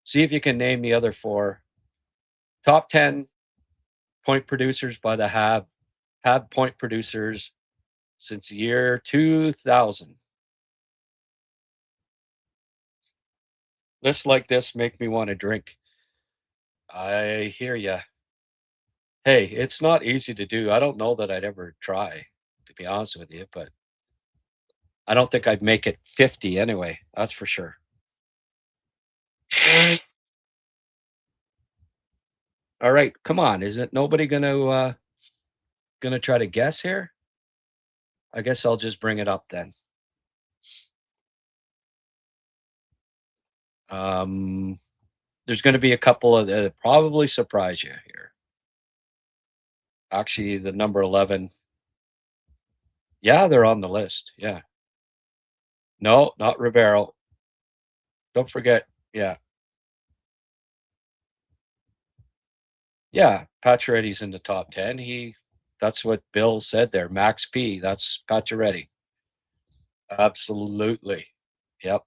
see if you can name the other 4. Top 10 point producers by the Hab point producers since the year 2000. Lists like this make me want to drink. I hear ya. Hey, it's not easy to do. I don't know that I'd ever try, to be honest with you, but I don't think I'd make it 50 anyway. That's for sure. All right, come on. Isn't nobody gonna try to guess here? I guess I'll just bring it up then. There's going to be a couple of that probably surprise you here. Actually, the number 11. Yeah, they're on the list. Yeah. No, not Rivero. Don't forget. Yeah. Yeah. Pacioretty's in the top 10. That's what Bill said there. Max P. That's Pacioretty. Absolutely. Yep.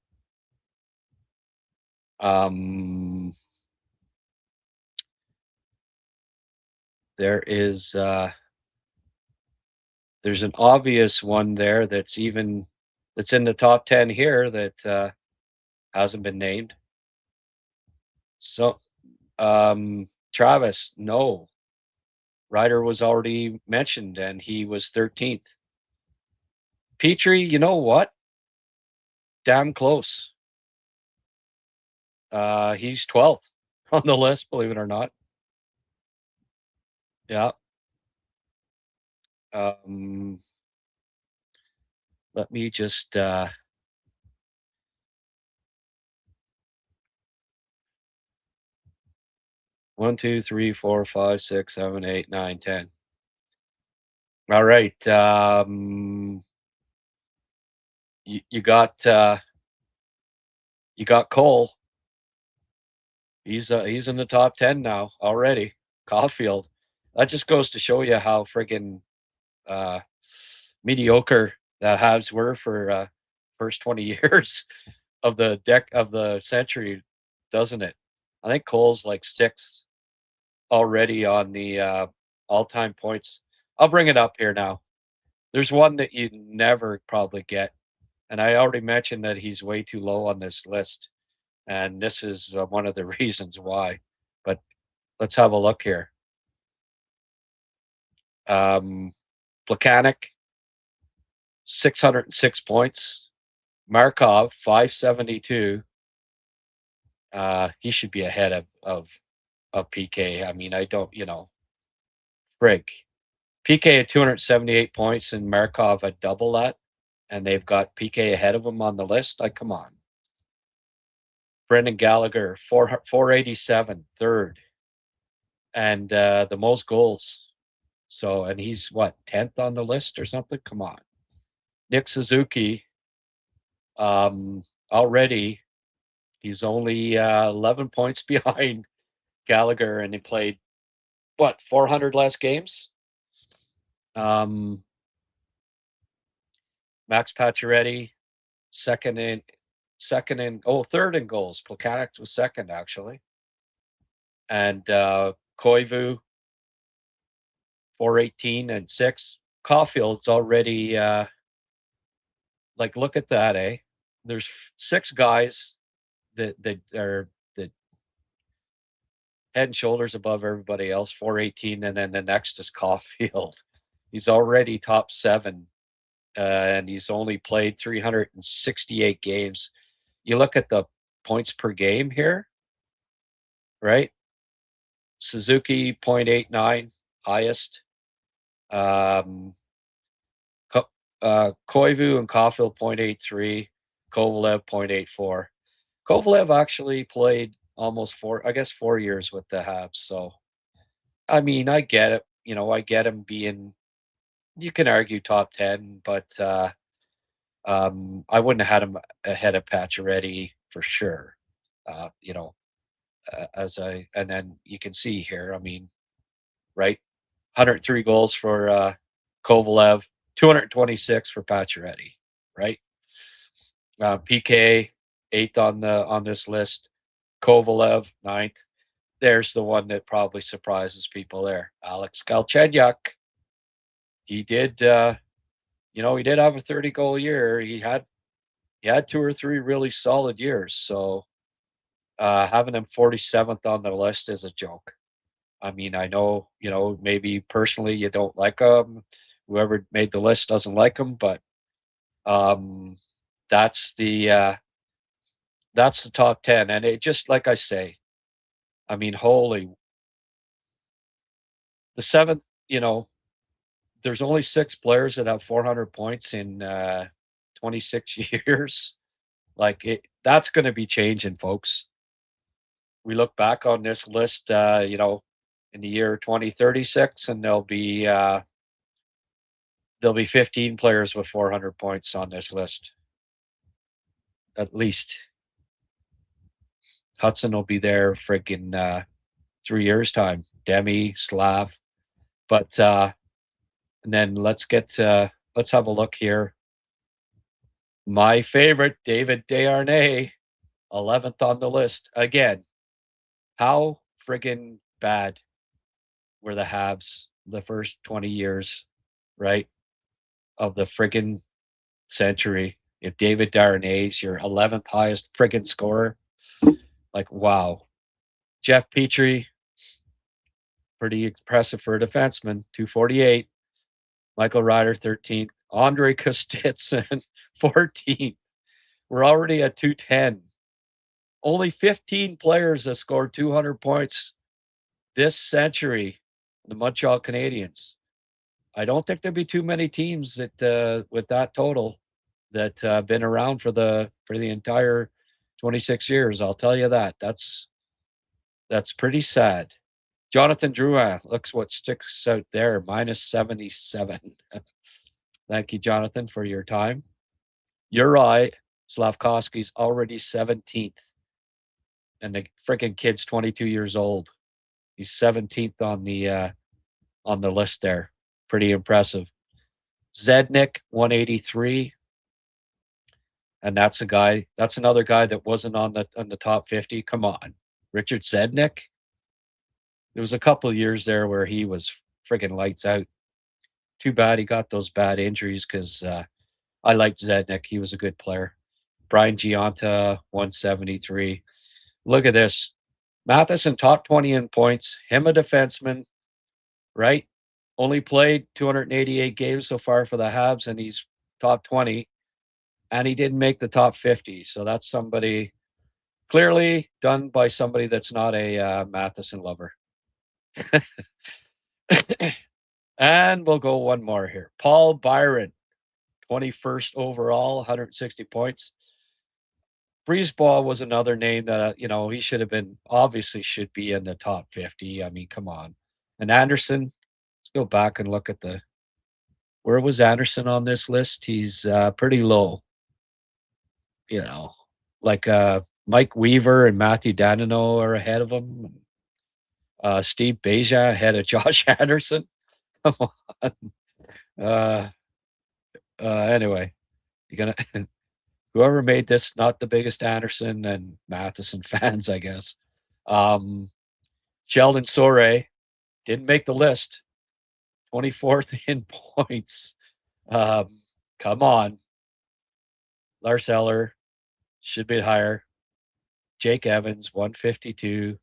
There is, there's an obvious one there that's in the top 10 here that hasn't been named. So, Travis, no. Ryder was already mentioned and he was 13th. Petrie, you know what? Damn close. He's 12th on the list, believe it or not. Yeah. Let me just 1, 2, 3, 4, 5, 6, 7, 8, 9, 10. All right. You got Cole. He's in the top 10 now already. Caulfield. That just goes to show you how friggin' mediocre the Habs were for first 20 years of the century, doesn't it? I think Cole's like 6th already on the all-time points. I'll bring it up here now. There's one that you never probably get, and I already mentioned that he's way too low on this list, and this is one of the reasons why. But let's have a look here. Plekanec, 606 points. Markov, 572. He should be ahead of PK. I mean, I don't, frig. PK at 278 points and Markov at double that, and they've got PK ahead of him on the list. Like, come on. Brendan Gallagher, 487, third, and the most goals. So, and he's what, 10th on the list or something? Come on. Nick Suzuki, already he's only 11 points behind Gallagher, and he played what, 400 less games. Max Pacioretty, third in goals. Plekanec was second, actually. And Koivu, 418 and 6. Caulfield's already, look at that, eh? There's 6 guys that are that head and shoulders above everybody else, 418, and then the next is Caulfield. He's already top 7, and he's only played 368 games. You look at the points per game here, right? Suzuki 0.89, highest. Koivu and Caulfield 0.83, Kovalev 0.84. Kovalev actually played almost 4 years with the Habs. So, I mean, I get it. I get him being, you can argue top 10, but I wouldn't have had him ahead of Pacioretty for sure. And then you can see here, I mean, right? 103 goals for Kovalev, 226 for Pacioretty, right? PK 8th on this list, Kovalev 9th. There's the one that probably surprises people there. Alex Galchenyuk. He did, he did have a 30-goal year. He had 2 or 3 really solid years. So having him 47th on the list is a joke. I mean, I know, maybe personally you don't like him. Whoever made the list doesn't like him, but that's the top 10. And it just, like I say, I mean, the 7th, there's only 6 players that have 400 points in 26 years. That's going to be changing, folks. We look back on this list, in the year 2036, and there'll be 15 players with 400 points on this list, at least. Hudson will be there friggin' 3 years time. Demi, Slav, but and then let's have a look here. My favorite, David Desharnais, 11th on the list again. How friggin' bad were the Habs the first 20 years, right, of the friggin' century? If David Desharnais, your 11th highest friggin' scorer, wow. Jeff Petrie, pretty impressive for a defenseman, 248. Michael Ryder, 13th. Andre Kostitsyn, 14th. We're already at 210. Only 15 players have scored 200 points this century. The Montreal Canadiens. I don't think there'd be too many teams that with that total that been around for the entire 26 years. I'll tell you that. That's pretty sad. Jonathan Drouin, looks what sticks out there, minus 77. Thank you, Jonathan, for your time. Uri Slavkovsky's already 17th. And the freaking kid's 22 years old. He's 17th on the list there. Pretty impressive. Zednik, 183. And that's another guy that wasn't on the top 50. Come on. Richard Zednik. There was a couple of years there where he was friggin' lights out. Too bad he got those bad injuries, because I liked Zednik. He was a good player. Brian Gionta, 173. Look at this. Matheson, top 20 in points. Him a defenseman, right? Only played 288 games so far for the Habs, and he's top 20. And he didn't make the top 50. So that's somebody clearly done by somebody that's not a Matheson lover. And we'll go one more here. Paul Byron, 21st overall, 160 points. Brisebois was another name that, he should be in the top 50. I mean, come on. And Anderson, let's go back and look at where was Anderson on this list? He's pretty low. Mike Weaver and Matthew Danino are ahead of him. Steve Beja ahead of Josh Anderson. Come on. Anyway, whoever made this, not the biggest Anderson and Matheson fans, I guess. Sheldon Sore didn't make the list. 24th in points. Um, come on. Lars Eller should be higher. Jake Evans, 152.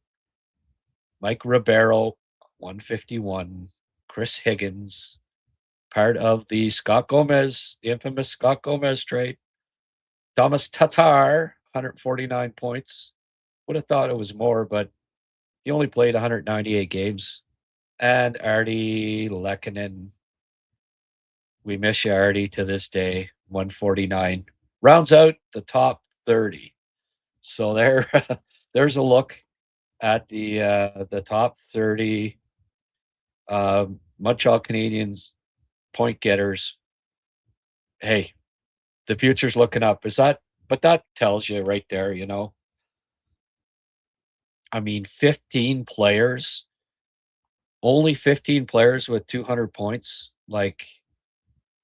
Mike Ribeiro, 151. Chris Higgins, part of the Scott Gomez, the infamous Scott Gomez trade. Thomas Tatar, 149 points. Would have thought it was more, but he only played 198 games. And Artie Lehkonen. We miss you, Artie, to this day. 149. Rounds out the top 30. So there's a look at the top 30 Montreal Canadiens point getters. Hey, the future's looking up. But that tells you right there, you know. I mean, 15 players, only 15 players with 200 points. Like,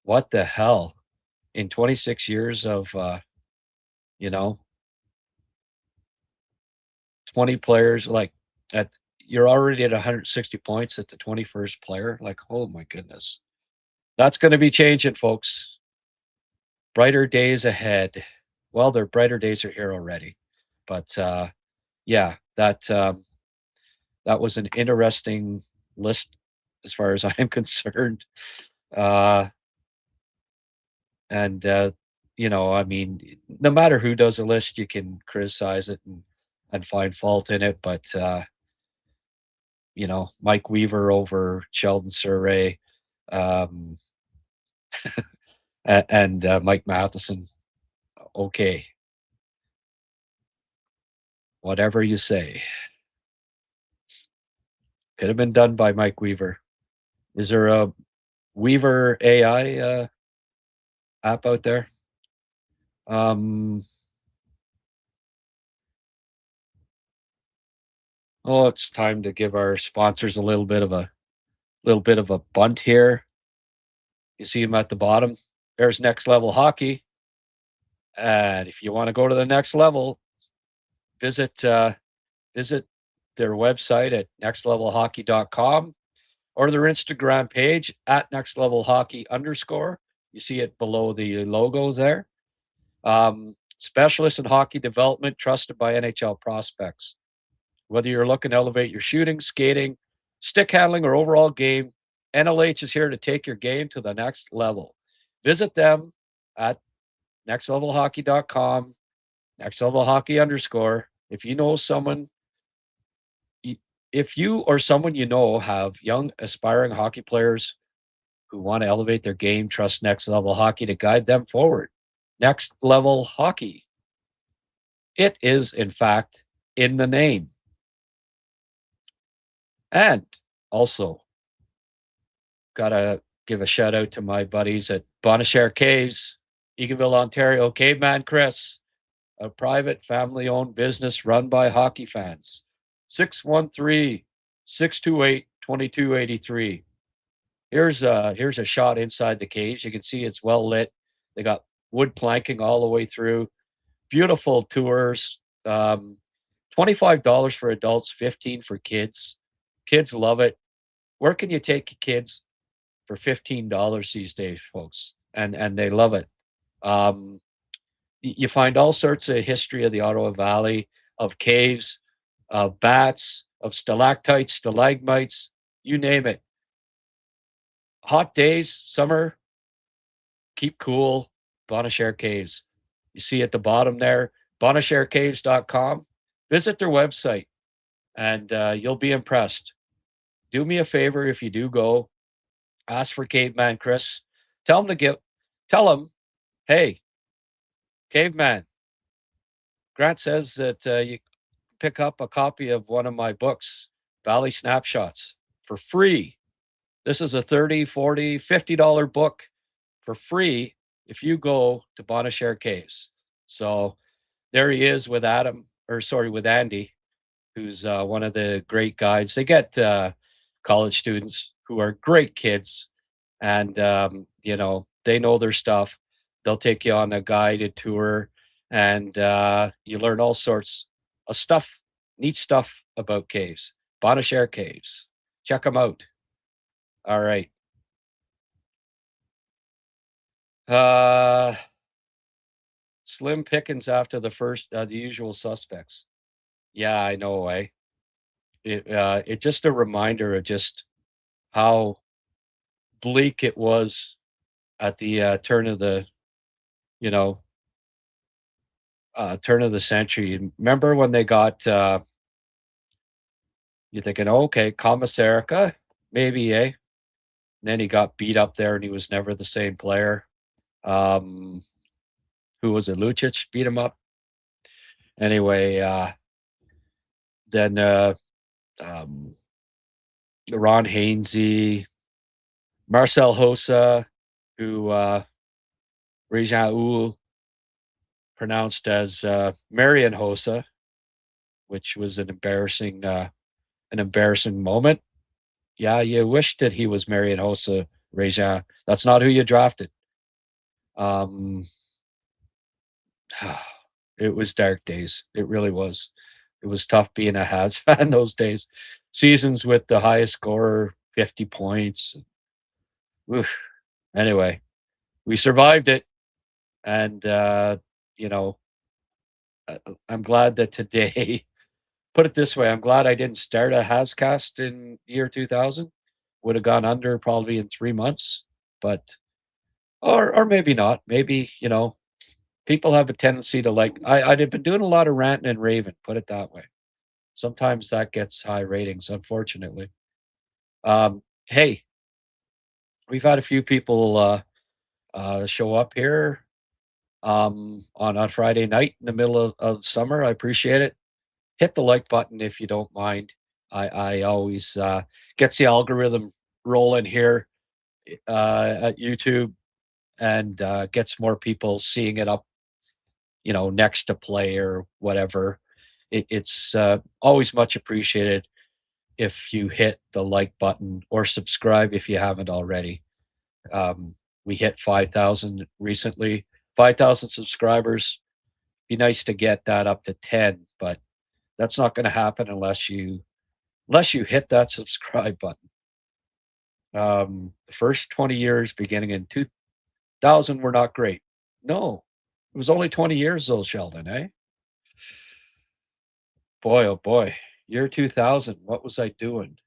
what the hell? In 26 years of, you know, 20 players, like, you're already at 160 points at the 21st player. Like, oh my goodness. That's going to be changing, folks. Brighter days ahead. Well, their brighter days are here already. But yeah, that was an interesting list as far as I'm concerned. And you know, I mean, no matter who does a list, you can criticize it and find fault in it. But you know, Mike Weaver over Sheldon Surrey, um, and Mike Matheson. Okay, whatever you say. Could have been done by Mike Weaver. Is there a Weaver AI app out there? Oh, it's time to give our sponsors a little bit of a bunt here. You see them at the bottom. There's Next Level Hockey, and if you want to go to the next level, visit visit their website at nextlevelhockey.com or their Instagram page at nextlevelhockey_. You see it below the logos there. Specialist in hockey development, trusted by NHL prospects. Whether you're looking to elevate your shooting, skating, stick handling, or overall game, NLH is here to take your game to the next level. Visit them at nextlevelhockey.com, nextlevelhockey_. If you know someone, if you or someone you know have young, aspiring hockey players who want to elevate their game, trust Next Level Hockey to guide them forward. Next Level Hockey. It is, in fact, in the name. And also, gotta give a shout out to my buddies at Bonachère Caves, Eganville, Ontario. Caveman Chris, a private family-owned business run by hockey fans. 613-628-2283. Here's a shot inside the cage. You can see it's well lit. They got wood planking all the way through. Beautiful tours. $25 for adults, 15 for kids. Kids love it. Where can you take kids for $15 these days, folks? And they love it. You find all sorts of history of the Ottawa Valley, of caves, of bats, of stalactites, stalagmites, you name it. Hot days, summer, keep cool, Bonachère Caves. You see at the bottom there, bonacharecaves.com. Visit their website, and you'll be impressed. Do me a favor if you do go, ask for Caveman Chris. Tell him, hey, Caveman, Grant says that you pick up a copy of one of my books, Valley Snapshots, for free. This is a $30, $40, $50 book for free if you go to Bonachère Caves. So there he is with with Andy, who's one of the great guides. They get college students who are great kids, and you know, they know their stuff. They'll take you on a guided tour. and you learn all sorts of stuff, neat stuff about caves. Bonashare Caves. Check them out. All right. Slim pickings after the first, the usual suspects. Yeah, I know. It just a reminder of just how bleak it was at the turn of the, you know, turn of the century. Remember when they got? You're thinking, oh, okay, Commissarica, maybe, eh? And then he got beat up there, and he was never the same player. Um, who was it? Lucic beat him up. Anyway, then um, Ron Hainsey, Marcel Hossa, who Régent pronounced as Marian Hossa, which was an embarrassing moment. Yeah, you wish that he was Marian Hossa, Régent. That's not who you drafted. Um, it was dark days. It really was. It was tough being a Habs fan those days. Seasons with the highest scorer, 50 points. Oof. Anyway, we survived it, and you know, I'm glad that today. Put it this way: I'm glad I didn't start a Habs cast in year 2000. Would have gone under probably in 3 months, but or maybe not. Maybe people have a tendency to like. I'd have been doing a lot of ranting and raving. Put it that way. Sometimes that gets high ratings, unfortunately. Hey, we've had a few people show up here on Friday night in the middle of summer. I appreciate it. Hit the like button if you don't mind. I always gets the algorithm rolling here at YouTube and gets more people seeing it up, next to play or whatever. It's always much appreciated if you hit the like button or subscribe if you haven't already. We hit 5,000 recently, 5,000 subscribers. Be nice to get that up to 10, but that's not going to happen unless you hit that subscribe button. The first 20 years beginning in 2000 were not great. No, it was only 20 years though, Sheldon, eh? Boy, oh boy. Year 2000, what was I doing?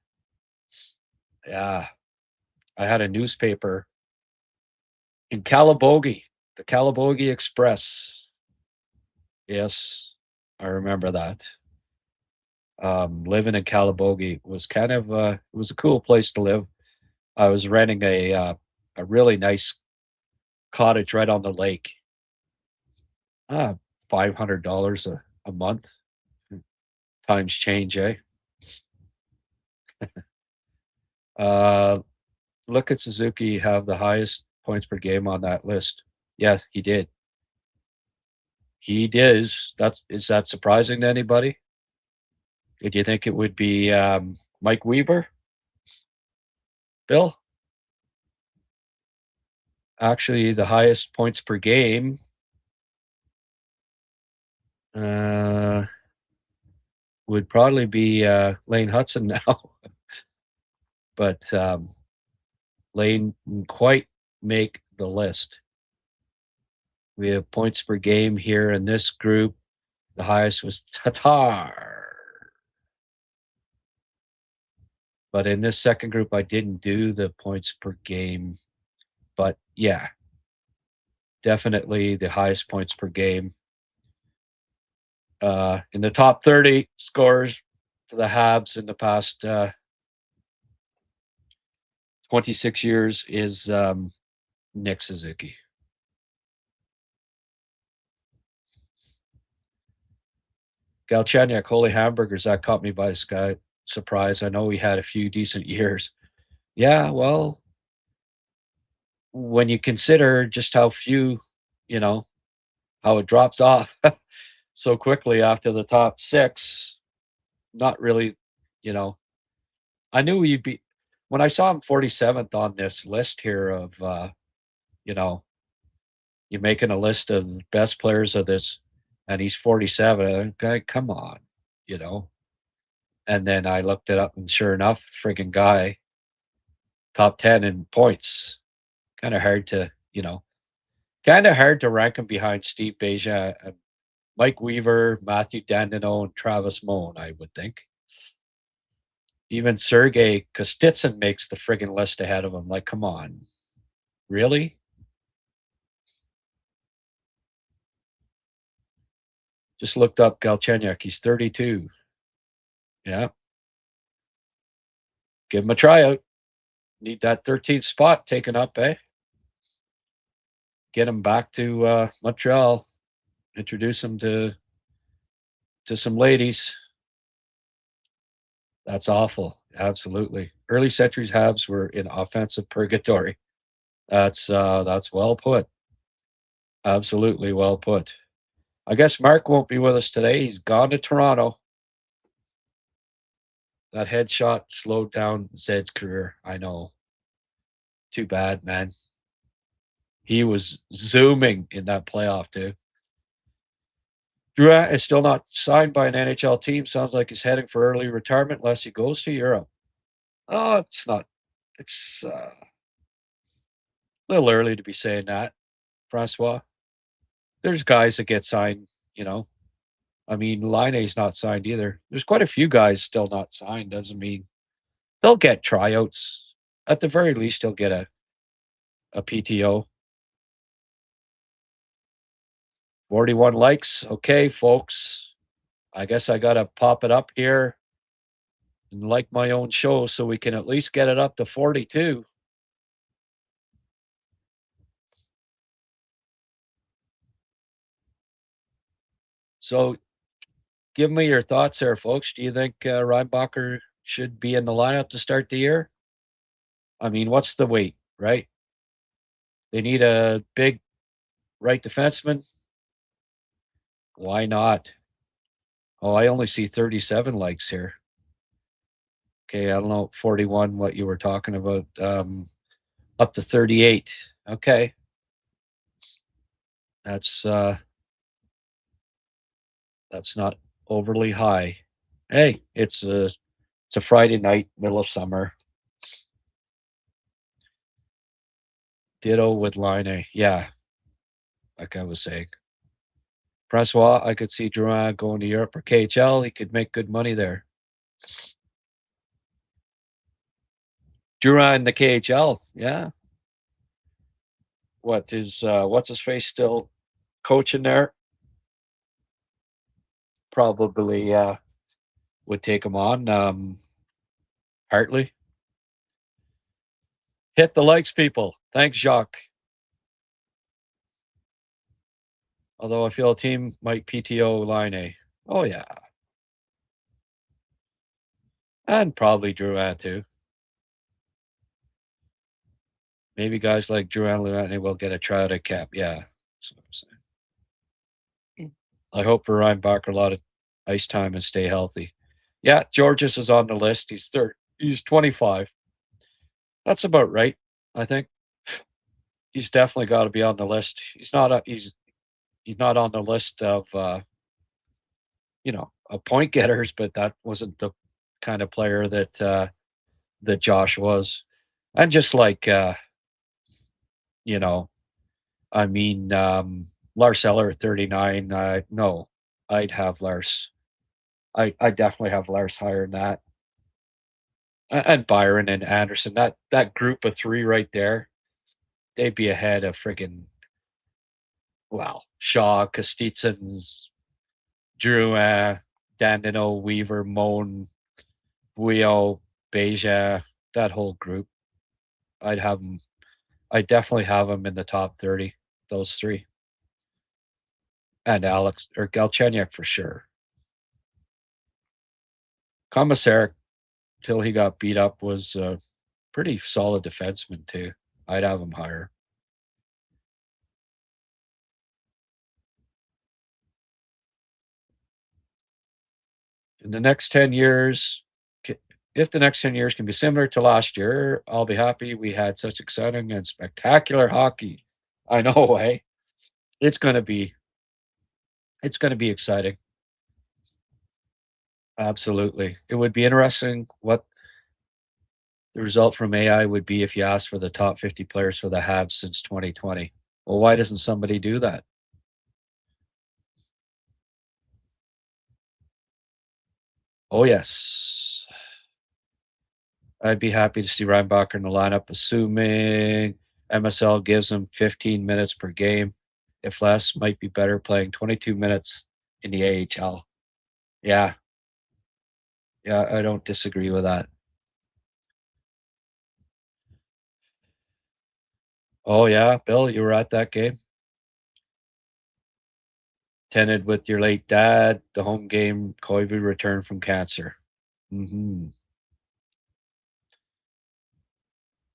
Yeah, I had a newspaper in Calabogie, the Calabogie Express. Yes, I remember that. Living in Calabogie was kind of it was a cool place to live. I was renting a really nice cottage right on the lake. Ah, $500 a month. Times change, eh? Uh, look at Suzuki have the highest points per game on that list. Yes, he did. He did. Is that surprising to anybody? Did you think it would be Mike Weber? Bill? Actually, the highest points per game uh, would probably be Lane Hudson now, but Lane didn't quite make the list. We have points per game here in this group. The highest was Tatar. But in this second group, I didn't do the points per game. But yeah, definitely the highest points per game. In the top 30 scores for the Habs in the past 26 years is Nick Suzuki. Galchenyuk, holy hamburgers, that caught me by surprise. I know he had a few decent years. Yeah, well, when you consider just how few, you know, how it drops off so quickly after the top six, not really, you know, I knew he'd be, when I saw him 47th on this list here of, you know, you're making a list of best players of this and he's 47. Okay, come on, you know. And then I looked it up, and sure enough, friggin' guy, top 10 in points. Kind of hard to, kind of hard to rank him behind Steve Beja and Mike Weaver, Matthew Dandino, and Travis Moan, I would think. Even Sergei Kostitsyn makes the friggin' list ahead of him. Like, come on. Really? Just looked up Galchenyuk. He's 32. Yeah. Give him a tryout. Need that 13th spot taken up, eh? Get him back to Montreal. Introduce him to some ladies. That's awful. Absolutely. Early centuries Habs were in offensive purgatory. That's well put. Absolutely well put. I guess Mark won't be with us today. He's gone to Toronto. That headshot slowed down Zed's career. I know. Too bad, man. He was zooming in that playoff, too. Drouin is still not signed by an NHL team. Sounds like he's heading for early retirement unless he goes to Europe. Oh, it's not. It's a little early to be saying that, Francois. There's guys that get signed, I mean, Laine's not signed either. There's quite a few guys still not signed. Doesn't mean they'll get tryouts. At the very least, he'll get a PTO. 41 likes. Okay, folks. I guess I got to pop it up here and like my own show so we can at least get it up to 42. So give me your thoughts there, folks. Do you think Reinbacher should be in the lineup to start the year? I mean, what's the wait, right? They need a big right defenseman. Why not? Oh, I only see 37 likes here. Okay, I don't know, 41, what you were talking about. Up to 38. Okay. That's not overly high. Hey, it's a Friday night, middle of summer. Ditto with Line. Yeah, like I was saying. Francois, I could see Drouin going to Europe or KHL. He could make good money there. Drouin in the KHL, yeah. What's his face still coaching there? Probably would take him on. Hartley. Hit the likes, people. Thanks, Jacques. Although I feel a team might PTO Line. Oh, yeah. And probably Drouin, too. Maybe guys like Drouin Line will get a tryout at cap. Yeah, that's what I'm saying. I hope for Reinbacher a lot of ice time and stay healthy. Yeah, Georges is on the list. He's third. He's 25. That's about right, I think. He's definitely got to be on the list. He's not on the list of of point getters, but that wasn't the kind of player that Josh was. And just like I mean, Lars Eller 39. No, I'd have Lars. I definitely have Lars higher than that. And Byron and Anderson, that group of three right there, they'd be ahead of friggin' Shaw, Kostitsyn's, Drouin, Dandino, Weaver, Moan, Buio, Beja, that whole group. I'd definitely have them in the top 30, those three. And Alex or Galchenyuk for sure. Komisarek, till he got beat up, was a pretty solid defenseman too. I'd have him higher. In the next 10 years, if the next 10 years can be similar to last year, I'll be happy we had such exciting and spectacular hockey. I know, eh? It's going to be It's going to be exciting. Absolutely. It would be interesting what the result from AI would be if you asked for the top 50 players for the Habs since 2020. Well, why doesn't somebody do that? Oh, yes. I'd be happy to see Reinbacher in the lineup, assuming MSL gives him 15 minutes per game. If less, might be better playing 22 minutes in the AHL. Yeah, yeah, I don't disagree with that. Oh, yeah, Bill, you were at that game? Attended with your late dad, the home game, Koivu returned from cancer.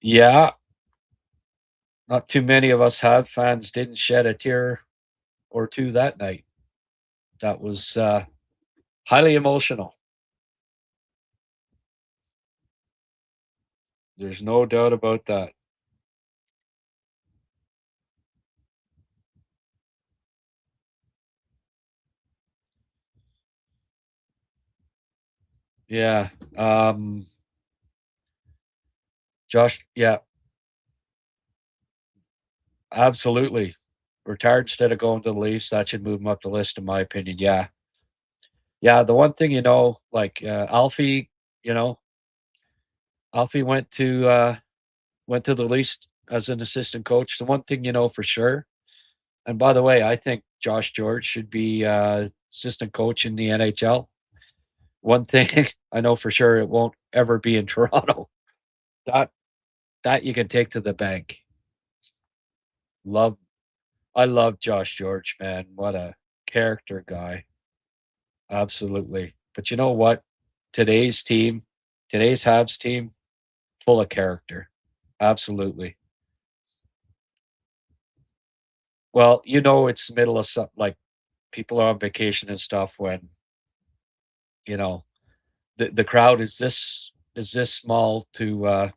Yeah, not too many of us Habs fans didn't shed a tear or two that night. That was highly emotional. There's no doubt about that. Yeah. Josh, yeah, absolutely. Retired instead of going to the Leafs. That should move him up the list, in my opinion. Yeah. Yeah. The one thing, like Alfie, you know, Alfie went to the Leafs as an assistant coach. The one thing for sure, and by the way, I think Josh George should be assistant coach in the NHL. One thing I know for sure, it won't ever be in Toronto. That that you can take to the bank. Love I love Josh George, man. What a character guy. Absolutely. But you know what? Today's team, today's Habs team, full of character. Absolutely. Well, it's middle of some like people are on vacation and stuff when, you know, the crowd is this small to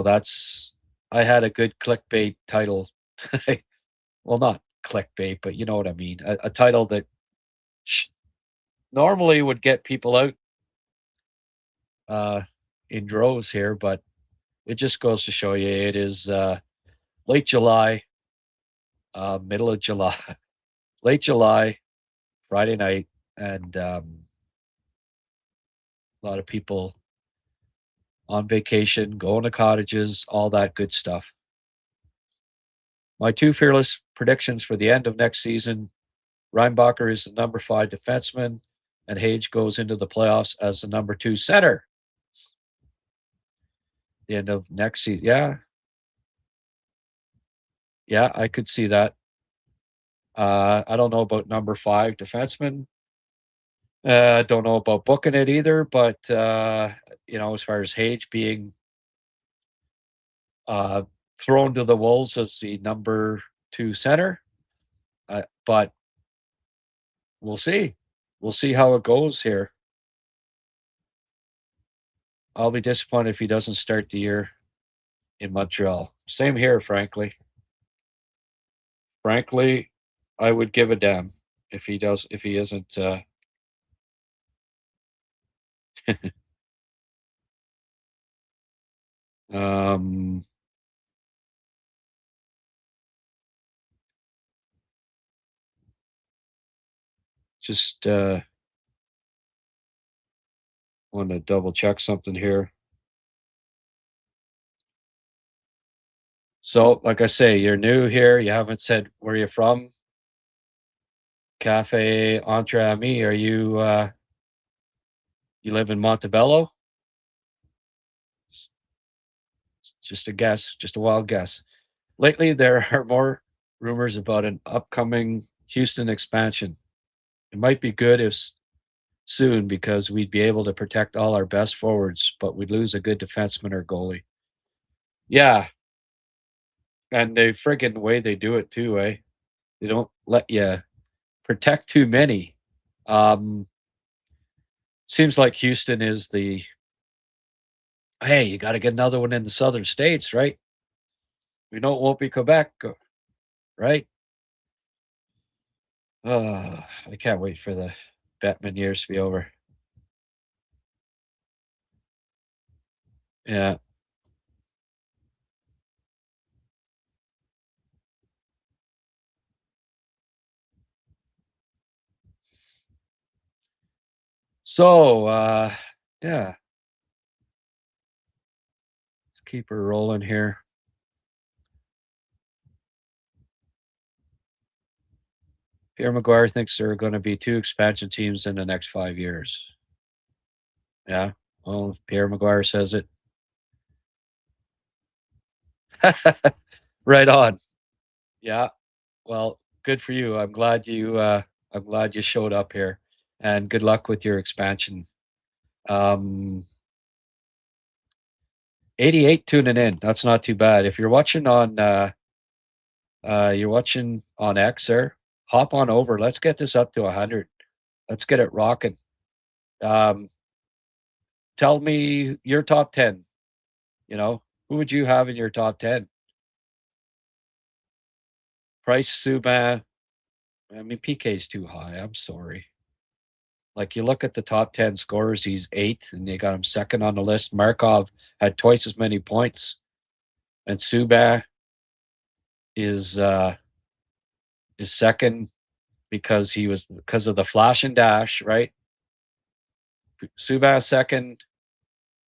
that's I had a good clickbait title. Well, not clickbait, but you know what I mean. A title that sh- normally would get people out uh in droves here, but it just goes to show you it is late July, middle of July, late July, Friday night, and a lot of people on vacation, going to cottages, all that good stuff. My two fearless predictions for the end of next season: Reinbacher is the number 5 defenseman, and Hage goes into the playoffs as the number 2 center. The end of next season. Yeah, yeah, I could see that. I don't know about number 5 defenseman. Don't know about booking it either, but as far as Hage being uh, thrown to the wolves as the number 2 center, but we'll see. We'll see how it goes here. I'll be disappointed if he doesn't start the year in Montreal. Same here, frankly. Frankly, I would give a damn if he isn't. Um, just want to double check something here. So, like I say, you're new here. You haven't said where you're from. Cafe Entre Ami. Are you live in Montebello? Just a guess, just a wild guess. Lately, there are more rumors about an upcoming Houston expansion. It might be good if soon because we'd be able to protect all our best forwards, but we'd lose a good defenseman or goalie. Yeah, and the friggin' way they do it too, eh? They don't let you protect too many. Um, Seems like Houston is the hey, you got to get another one in the southern states, right? We know it won't be Quebec, right? I can't wait for the Bettman years to be over. Yeah. So, yeah, let's keep her rolling here. Pierre McGuire thinks there are going to be 2 expansion teams in the next 5 years. Yeah. Well, if Pierre McGuire says it. Right on. Yeah. Well, good for you. I'm glad you showed up here, and good luck with your expansion. 88 tuning in. That's not too bad. If you're watching on X, sir, hop on over. Let's get this up to 100. Let's get it rocking. Um, tell me your top 10. Who would you have in your top 10? Price, Subban. I mean, PK's too high. I'm sorry. Like, you look at the top 10 scorers, he's eighth, and you got him second on the list. Markov had twice as many points, and Subban is second because of the flash and dash, right? Subban second,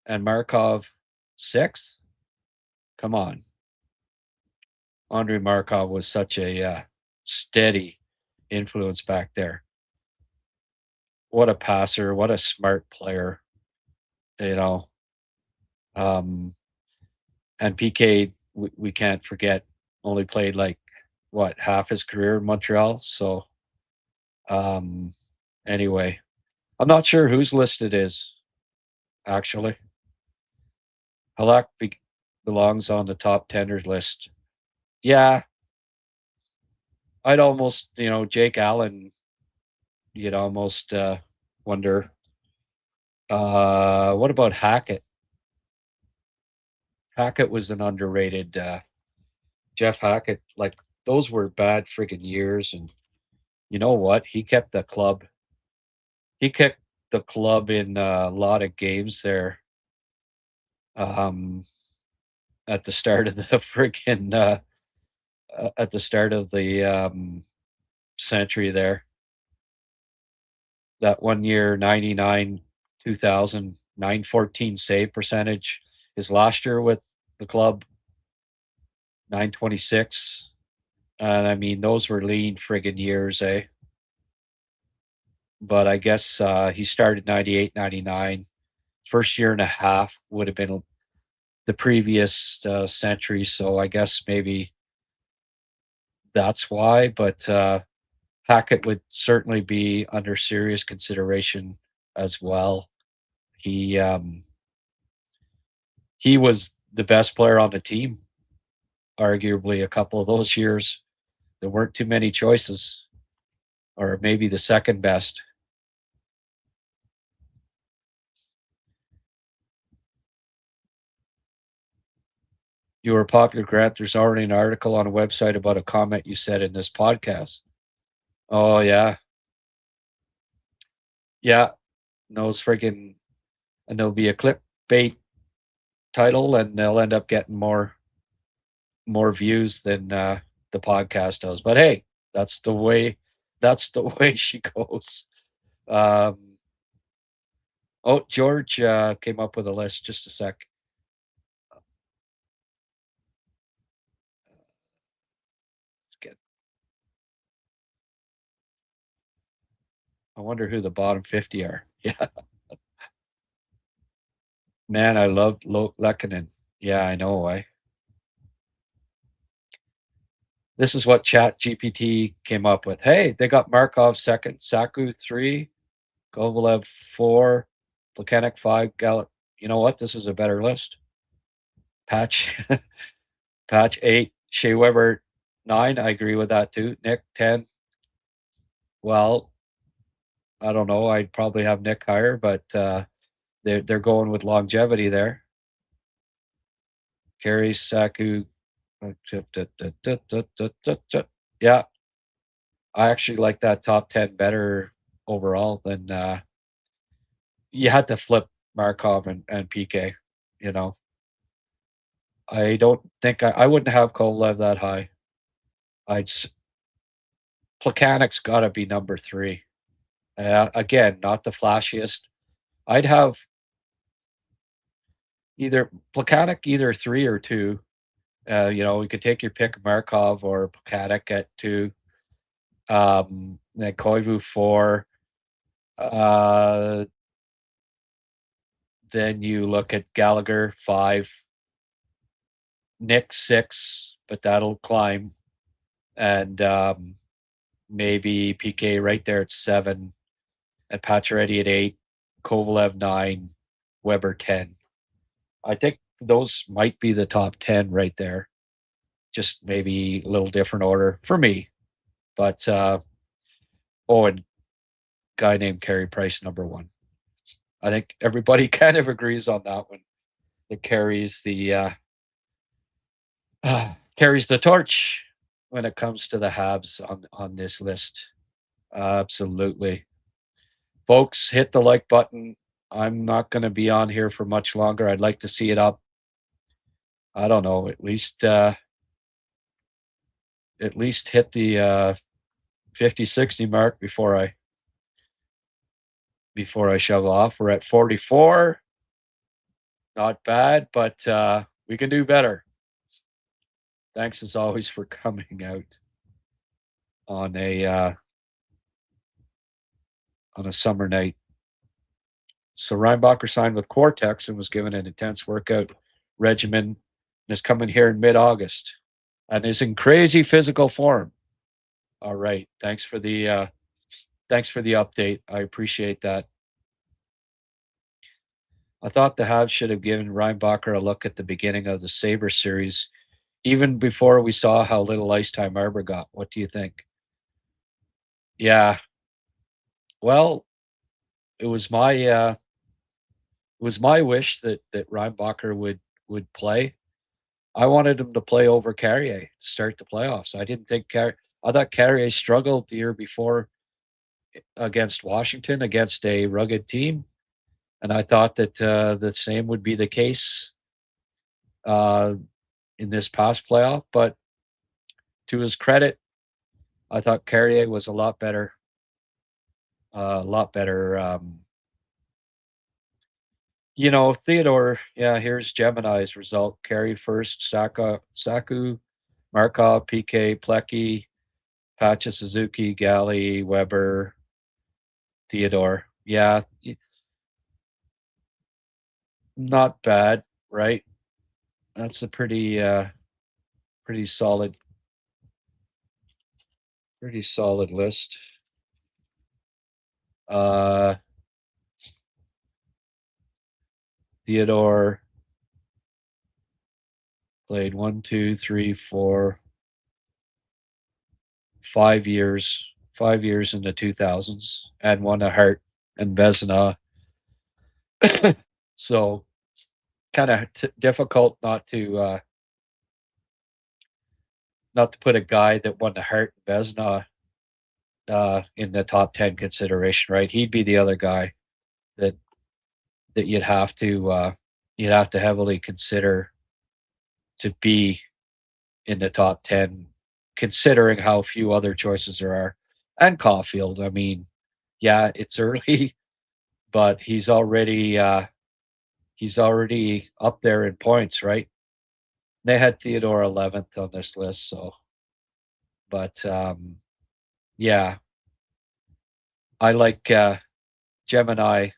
and Markov sixth. Come on, Andre Markov was such a steady influence back there. What a passer! What a smart player! You know, um, and PK, we can't forget, only played like what, half his career in Montreal. So um, anyway, I'm not sure whose list it is actually. Halak belongs on the top tenders list. Yeah, I'd almost, Jake Allen. You'd almost wonder. What about Hackett? Hackett was an underrated. Jeff Hackett, like, those were bad friggin' years, and you know what? He kept the club. He kept the club in a lot of games there. Um, at the start of the friggin' at the start of the century there. That one year, 99, 2000, 914 save percentage. His last year with the club, 926. And I mean, those were lean friggin' years, eh? But I guess he started 98, 99. First year and a half would have been the previous century. So I guess maybe that's why. But Hackett would certainly be under serious consideration as well. He he was the best player on the team, arguably a couple of those years. There weren't too many choices, or maybe the second best. You were popular, Grant. There's already an article on a website about a comment you said in this podcast. Oh yeah, yeah. Those friggin' and there'll be a clickbait title, and they'll end up getting more views than the podcast does. But hey, that's the way. That's the way she goes. Um, oh, George came up with a list. Just a sec. Let's get. I wonder who the bottom 50 are. Yeah, man, I loved Lekanen. Yeah, I know. This is what Chat GPT came up with. Hey, they got Markov second, Saku 3, Kovalev 4, Plekanec 5, Gallup. You know what? This is a better list. Patch Patch 8, Shea Weber 9. I agree with that too. Nick 10. Well, I don't know. I'd probably have Nick higher, but they're going with longevity there. Carey, Saku. Yeah. I actually like that top 10 better overall than you had to flip Markov and PK. You know, I don't think I wouldn't have Kovalev that high. I'd Plekanec's got to be number 3. Again, not the flashiest. I'd have either Plekanec either 3 or 2. You could take your pick, Markov or Plekanec at 2. Then Koivu 4. Then you look at Gallagher 5. Nick 6, but that'll climb. And maybe PK right there at 7. And Pacioretty at 8. Kovalev 9. Weber 10. I think those might be the top 10 right there. Just maybe a little different order for me. But, and guy named Carey Price, number 1. I think everybody kind of agrees on that one. It carries the torch when it comes to the Habs on this list. Absolutely. Folks, hit the like button. I'm not going to be on here for much longer. I'd like to see it up. I don't know, at least hit the 50, 60 mark before I shove off. We're at 44. Not bad, but we can do better. Thanks as always for coming out on a summer night. So Reinbacher signed with Cortex and was given an intense workout regimen and is coming here in mid-August and is in crazy physical form. All right. Thanks for the update. I appreciate that. I thought the Habs should have given Reinbacher a look at the beginning of the Sabre series, even before we saw how little ice time Arbor got. What do you think? Yeah. Well, it was my wish that Reinbacher would play. I wanted him to play over Carrier to start the playoffs. I thought Carrier struggled the year before against Washington, against a rugged team, and I thought that the same would be the case in this past playoff. But to his credit, I thought Carrier was a lot better. Theodore, here's Gemini's result. Carey first, Saku, Markov, PK, Plecky, Pacha, Suzuki, Galley, Weber, Theodore. Yeah, not bad, right? That's a pretty solid list. Theodore played 1, 2, 3, 4, 5 years. 5 years in the 2000s and won a Hart and Vezina. So kind of difficult not to put a guy that won the Hart and Vezina in the top 10 consideration, right? He'd be the other guy that you'd have to heavily consider to be in the top 10, considering how few other choices there are. And Caulfield, I mean, yeah, it's early, but he's already up there in points, right? They had Theodore 11th on this list, so, but yeah, I like Gemini,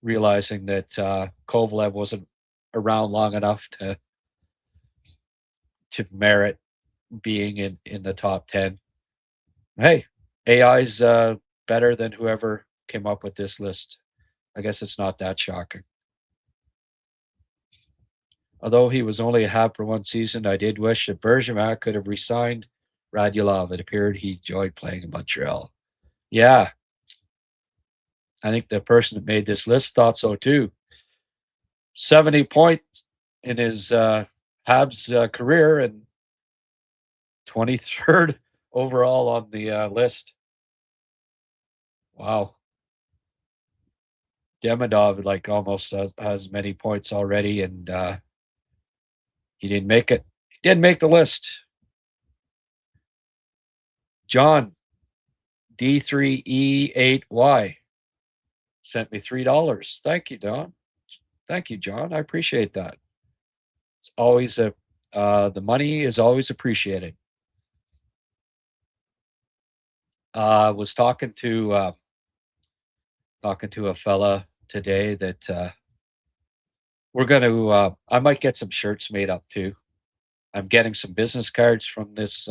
realizing that Kovalev wasn't around long enough to merit being in the top 10. Hey, AI's better than whoever came up with this list. I guess it's not that shocking. Although he was only a Hab for one season, I did wish that Bergevin could have re-signed Radulov. It appeared he enjoyed playing in Montreal. Yeah, I think the person that made this list thought so too. 70 points in his Habs career and 23rd overall on the list? Wow. Demidov like almost has many points already, and he didn't make it. He didn't make the list. John D3E8Y sent me $3. Thank you, Don. Thank you, John. I appreciate that. It's always the money is always appreciated. Was talking to a fella today that we're going to. I might get some shirts made up too. I'm getting some business cards from this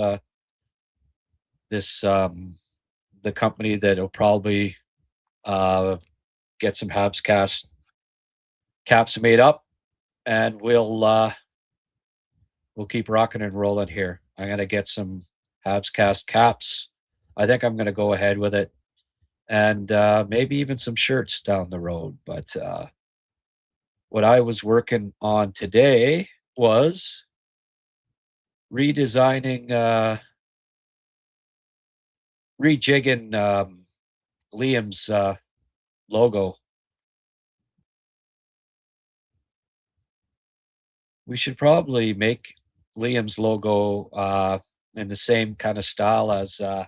the company that'll probably get some Habs cast caps made up, and we'll keep rocking and rolling here. I'm gonna get some Habs cast caps. I think I'm gonna go ahead with it, and maybe even some shirts down the road. But what I was working on today was redesigning, rejigging Liam's logo. We should probably make Liam's logo in the same kind of style as the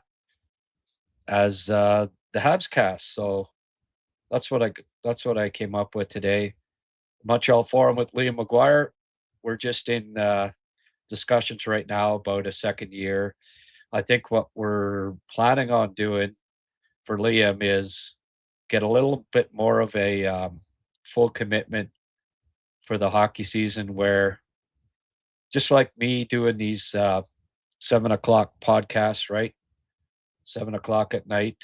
Habs cast. So that's what I came up with today. Montreal Forum with Liam McGuire. We're just in discussions right now about a second year. I think what we're planning on doing for Liam is get a little bit more of a full commitment for the hockey season, where just like me doing these 7 o'clock podcasts, right? 7 o'clock at night.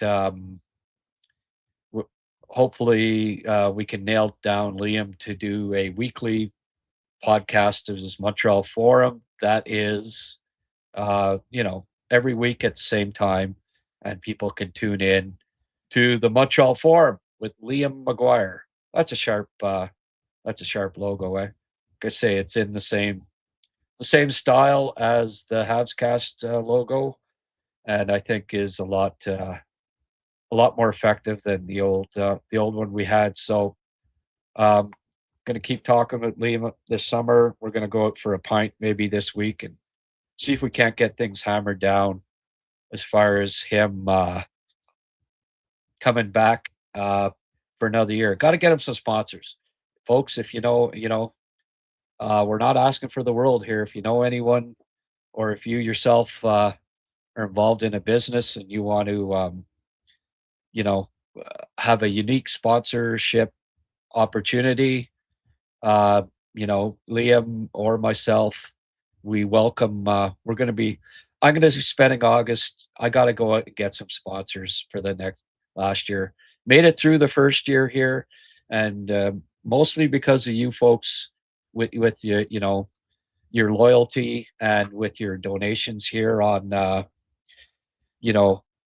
Hopefully, we can nail down Liam to do a weekly podcast of his Montreal Forum. That is, every week at the same time, and people can tune in to the Montreal Forum with Liam McGuire. That's a sharp logo, eh? Like I say, it's in the same style as the Habscast logo, and I think is a lot more effective than the old one we had. So, going to keep talking with Liam this summer. We're going to go out for a pint maybe this week and see if we can't get things hammered down as far as him coming back for another year. Got to get him some sponsors, folks. If we're not asking for the world here. If you know anyone, or if you yourself are involved in a business and you want to, have a unique sponsorship opportunity, Liam or myself, we welcome. I'm going to be spending August. I got to go out and get some sponsors for the last year. Made it through the first year here, and mostly because of you folks with your loyalty and with your donations here on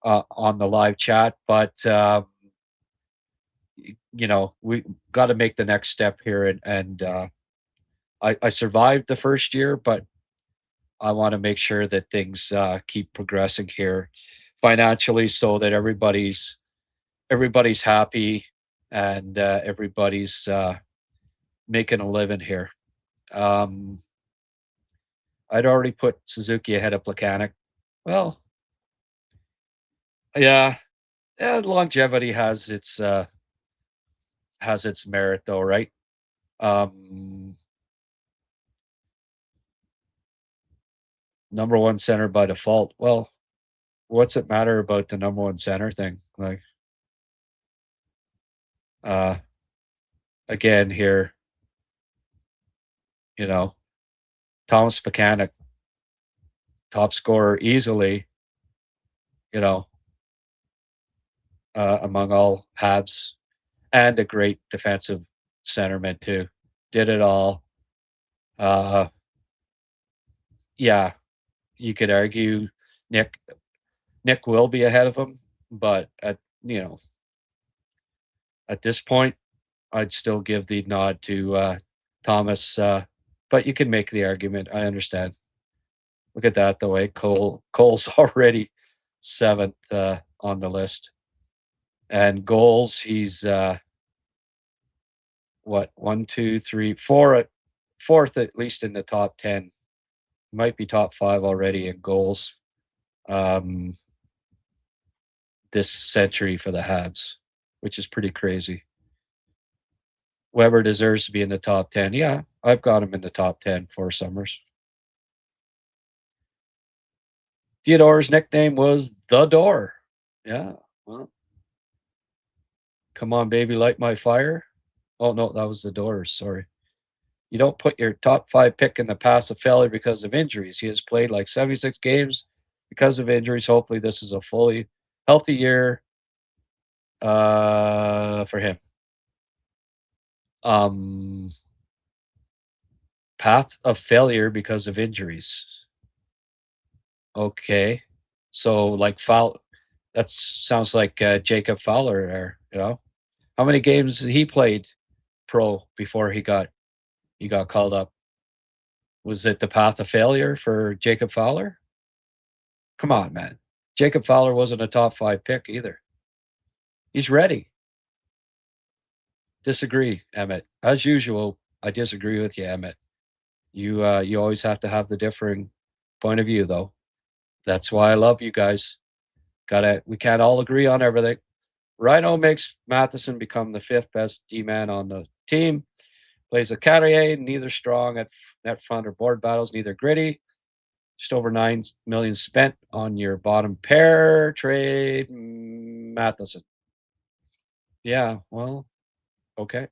on the live chat. But we got to make the next step here, and I survived the first year, but I want to make sure that things keep progressing here financially, so that everybody's happy, and everybody's making a living here. I'd already put Suzuki ahead of Plekanec. Well, yeah, longevity has its merit, though, right? Number one center by default. Well, what's it matter about the number one center thing? Like, again here, Thomas Plekanec, top scorer easily, among all Habs, and a great defensive centerman too. Did it all. Yeah, you could argue Nick will be ahead of him, but at this point, I'd still give the nod to Thomas. But you can make the argument. I understand. Look at that, the way Cole's already 7th on the list. And goals, he's what, 1, 2, 3, 4, fourth at least in the top 10. Might be top 5 already in goals this century for the Habs, which is pretty crazy. Weber deserves to be in the top 10. Yeah, I've got him in the top 10 for Summers. Theodore's nickname was The Door. Yeah, well, come on, baby, light my fire. Oh, no, that was the Doors. Sorry. You don't put your top 5 pick in the path of failure because of injuries. He has played like 76 games because of injuries. Hopefully, this is a fully healthy year for him. Path of failure because of injuries. Okay. So, like, that sounds like Jacob Fowler there, you know? How many games he played pro before he got called up? Was it the path of failure for Jacob Fowler? Come on, man. Jacob Fowler wasn't a top 5 pick either. He's ready. Disagree, Emmett. As usual, I disagree with you, Emmett. You always have to have the differing point of view, though. That's why I love you guys. We can't all agree on everything. Rhino makes Matheson become the 5th best D-man on the team. Plays a Carrier, neither strong at net front or board battles, neither gritty. Just over 9 million spent on your bottom pair. Trade Matheson. Yeah, well, okay.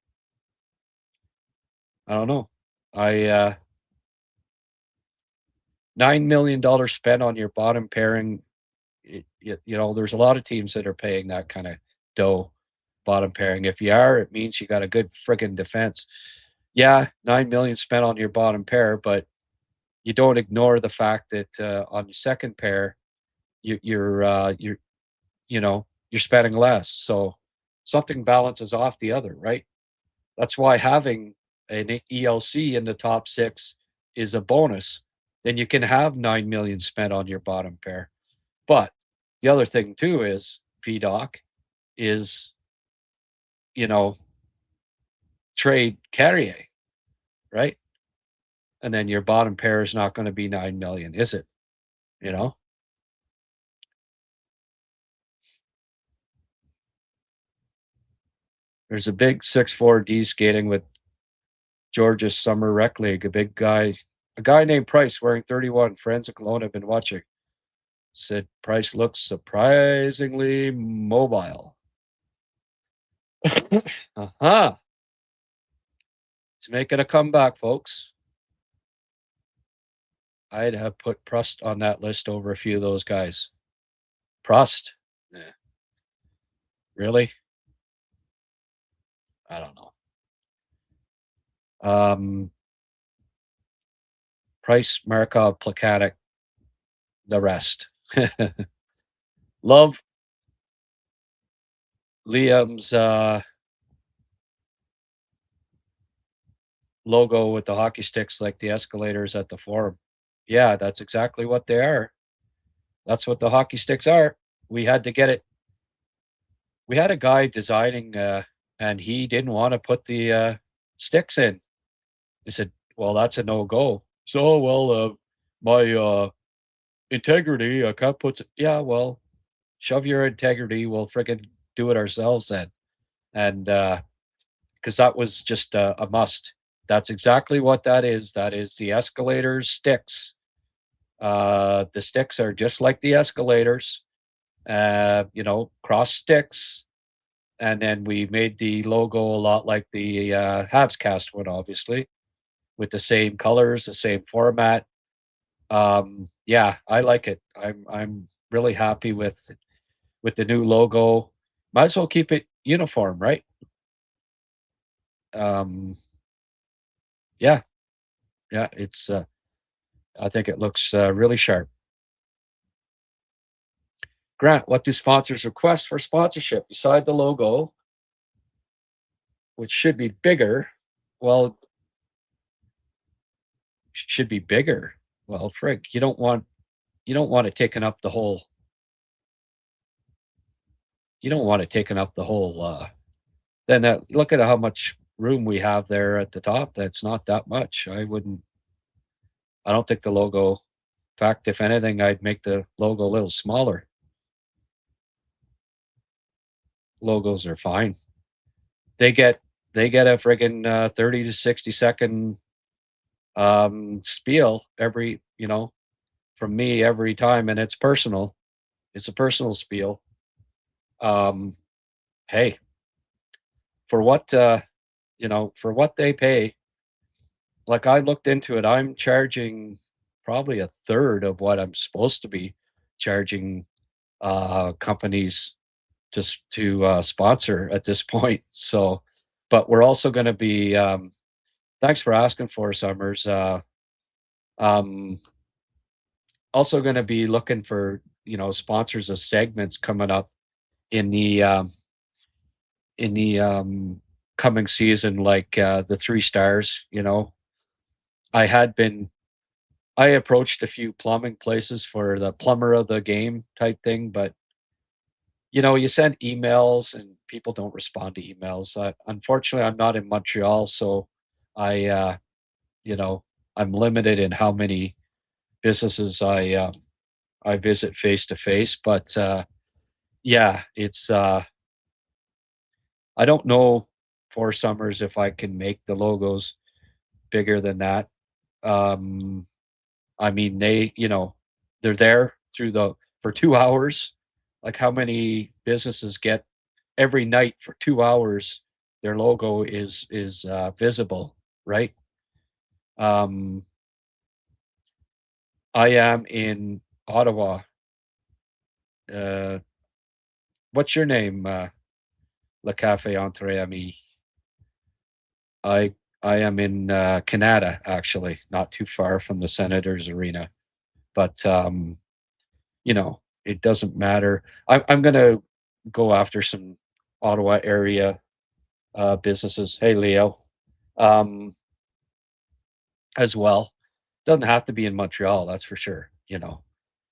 I don't know. $9 million spent on your bottom pairing. There's a lot of teams that are paying that kind of dough bottom pairing. If you are, it means you got a good friggin' defense. Yeah, 9 million spent on your bottom pair, but you don't ignore the fact that on your second pair, you're spending less. So something balances off the other, right? That's why having an ELC in the top 6 is a bonus. Then you can have 9 million spent on your bottom pair. But the other thing too is VDOC is, trade Carrier, right? And then your bottom pair is not going to be 9 million, is it? There's a big 6'4" D skating with Georgia's Summer Rec League, a guy named Price wearing 31. Friends of Kelowna have been watching. Said Price looks surprisingly mobile. Uh-huh. He's making a comeback, folks. I'd have put Prust on that list over a few of those guys. Prust? Yeah. Really? I don't know. Price, Markov, Plekanec, the rest. Love Liam's logo with the hockey sticks like the escalators at the Forum. Yeah, that's exactly what they are. That's what the hockey sticks are. We had to get it. We had a guy designing, and he didn't want to put the sticks in. He said, "Well, that's a no-go." So, well, my integrity, I can't put. Yeah, well, shove your integrity. We'll friggin' do it ourselves then. And because that was just a must. That's exactly what that is. That is the escalators sticks. The sticks are just like the escalators, cross sticks. And then we made the logo a lot like the Habs cast one, obviously, with the same colors, the same format. Yeah, I like it. I'm really happy with the new logo. Might as well keep it uniform, right? Yeah, it's. I think it looks really sharp. Grant, what do sponsors request for sponsorship beside the logo, which should be bigger? Well, should be bigger. Well, frig, you don't want it taking up the whole you don't want it taking up the whole. Then look at how much room we have there at the top. That's not that much. I wouldn't. I don't think the logo. In fact, if anything, I'd make the logo a little smaller. Logos are fine. They get a friggin' 30 to 60-second spiel every from me every time, and it's personal. It's a personal spiel. Hey, for what for what they pay, like I looked into it, I'm charging probably a third of what I'm supposed to be charging companies to sponsor at this point. So, but we're also going to be. Thanks for asking for Summers. Um, Also going to be looking for sponsors of segments coming up in the coming season, like the 3 stars. I had been I approached a few plumbing places for the plumber of the game type thing, but you send emails and people don't respond to emails. Unfortunately, I'm not in Montreal, so I, you know, I'm limited in how many businesses I visit face to face. But yeah, it's I don't know for Summers if I can make the logos bigger than that. Um, I mean, they're there for 2 hours. Like how many businesses get every night for 2 hours? Their logo is visible, right? Um, I am in Ottawa. Uh, what's your name? Le Cafe Entre Amis. I I am in Canada, actually, not too far from the Senators Arena. But it doesn't matter. I'm gonna go after some Ottawa area businesses. Hey, Leo, um, as well. Doesn't have to be in Montreal, that's for sure.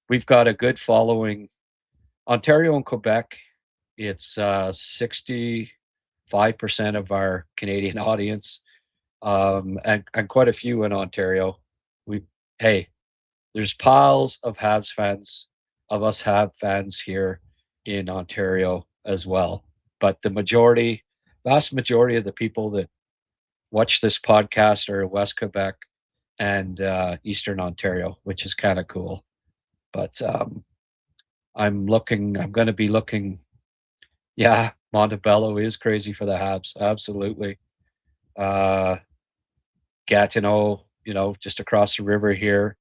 We've got a good following. Ontario and Quebec, it's 65% of our Canadian audience, and quite a few in Ontario. We Hey, there's piles of Habs fans, of us Habs fans here in Ontario as well. But vast majority of the people that watch this podcast are West Quebec and Eastern Ontario, which is kind of cool. But I'm going to be looking. Yeah, Montebello is crazy for the Habs. Absolutely. Uh, Gatineau, just across the river here.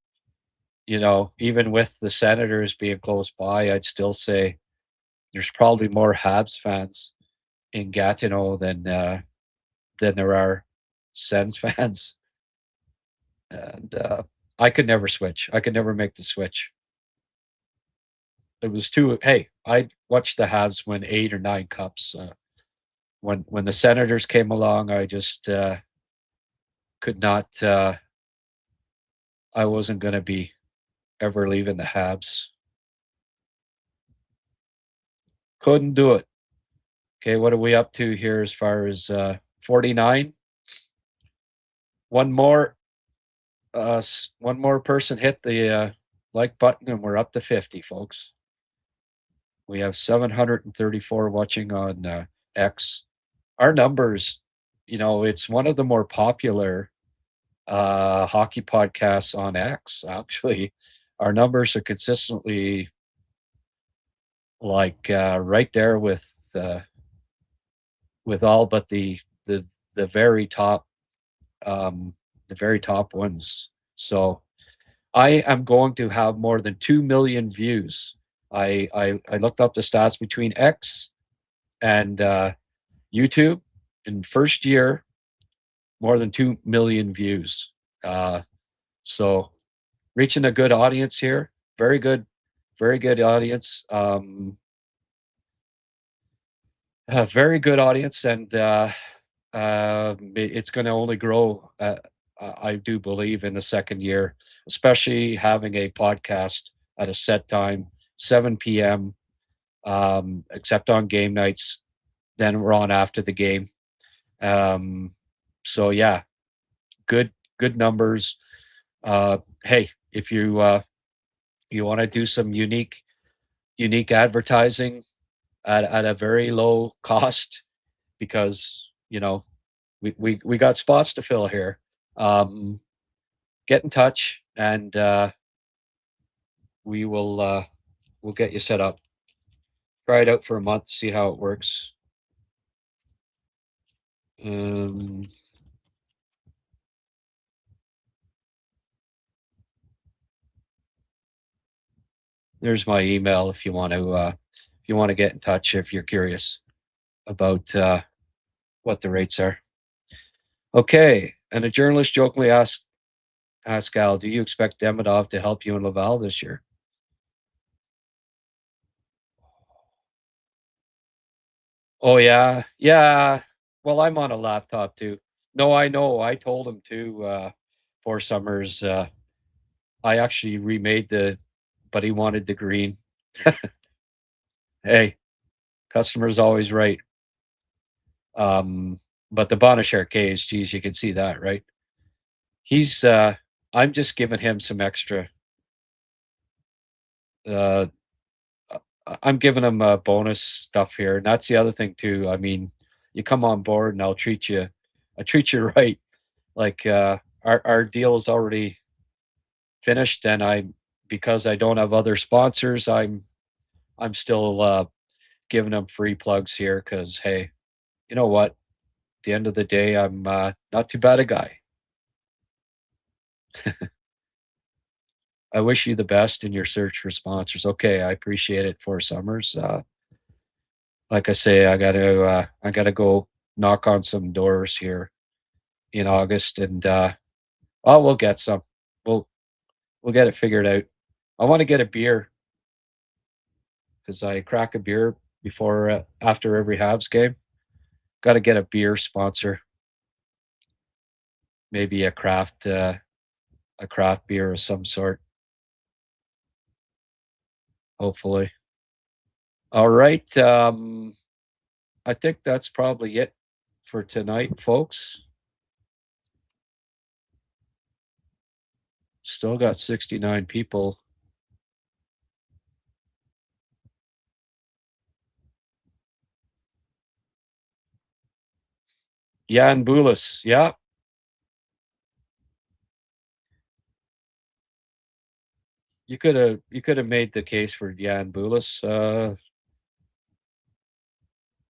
Even with the Senators being close by, I'd still say there's probably more Habs fans in Gatineau than there are Sens fans. And I could never switch. I could never make the switch. It was too. Hey, I watched the Habs win 8 or 9 cups. When the Senators came along, I just could not. I wasn't going to be ever leaving the Habs. Couldn't do it. Okay, what are we up to here as far as 49? One more one more person hit the like button and we're up to 50, folks. We have 734 watching on X. Our numbers, it's one of the more popular hockey podcasts on X, actually. Our numbers are consistently like right there with all but the very top um, the very top ones. So I am going to have more than 2 million views. I looked up the stats between X and YouTube in first year, more than 2 million views. So reaching a good audience here. Very good audience. A very good audience, and it's going to only grow. I do believe in the second year, especially having a podcast at a set time, 7 p.m. except on game nights. Then we're on after the game. So yeah, good numbers. Hey, if you want to do some unique advertising at a very low cost, because we got spots to fill here. Get in touch, and we'll get you set up. Try it out for a month, see how it works. There's my email if you want to get in touch if you're curious about what the rates are. Okay, and a journalist jokingly asked Pascal, "Do you expect Demidov to help you in Laval this year?" Oh yeah, yeah. Well, I'm on a laptop too. No, I know. I told him to 4 summers. I actually remade but he wanted the green. Hey, customer's always right. But the Bonachère case, geez, you can see that, right? He's I'm just giving him some extra. Uh, I'm giving him bonus stuff here, and that's the other thing too. I mean, you come on board, and I treat you right. Like our deal is already finished, and because I don't have other sponsors, I'm still giving them free plugs here because hey, you know what? At the end of the day, I'm not too bad a guy. I wish you the best in your search for sponsors. Okay, I appreciate it. 4 summers. Like I say, I gotta go knock on some doors here in August, and we'll get some. We'll we'll get it figured out. I want to get a beer because I crack a beer before after every Habs game. Got to get a beer sponsor, maybe a craft beer of some sort. Hopefully. All right. I think that's probably it for tonight, folks. Still got 69 people. Jan Bulis, yeah. You could have made the case for Jan Bulis.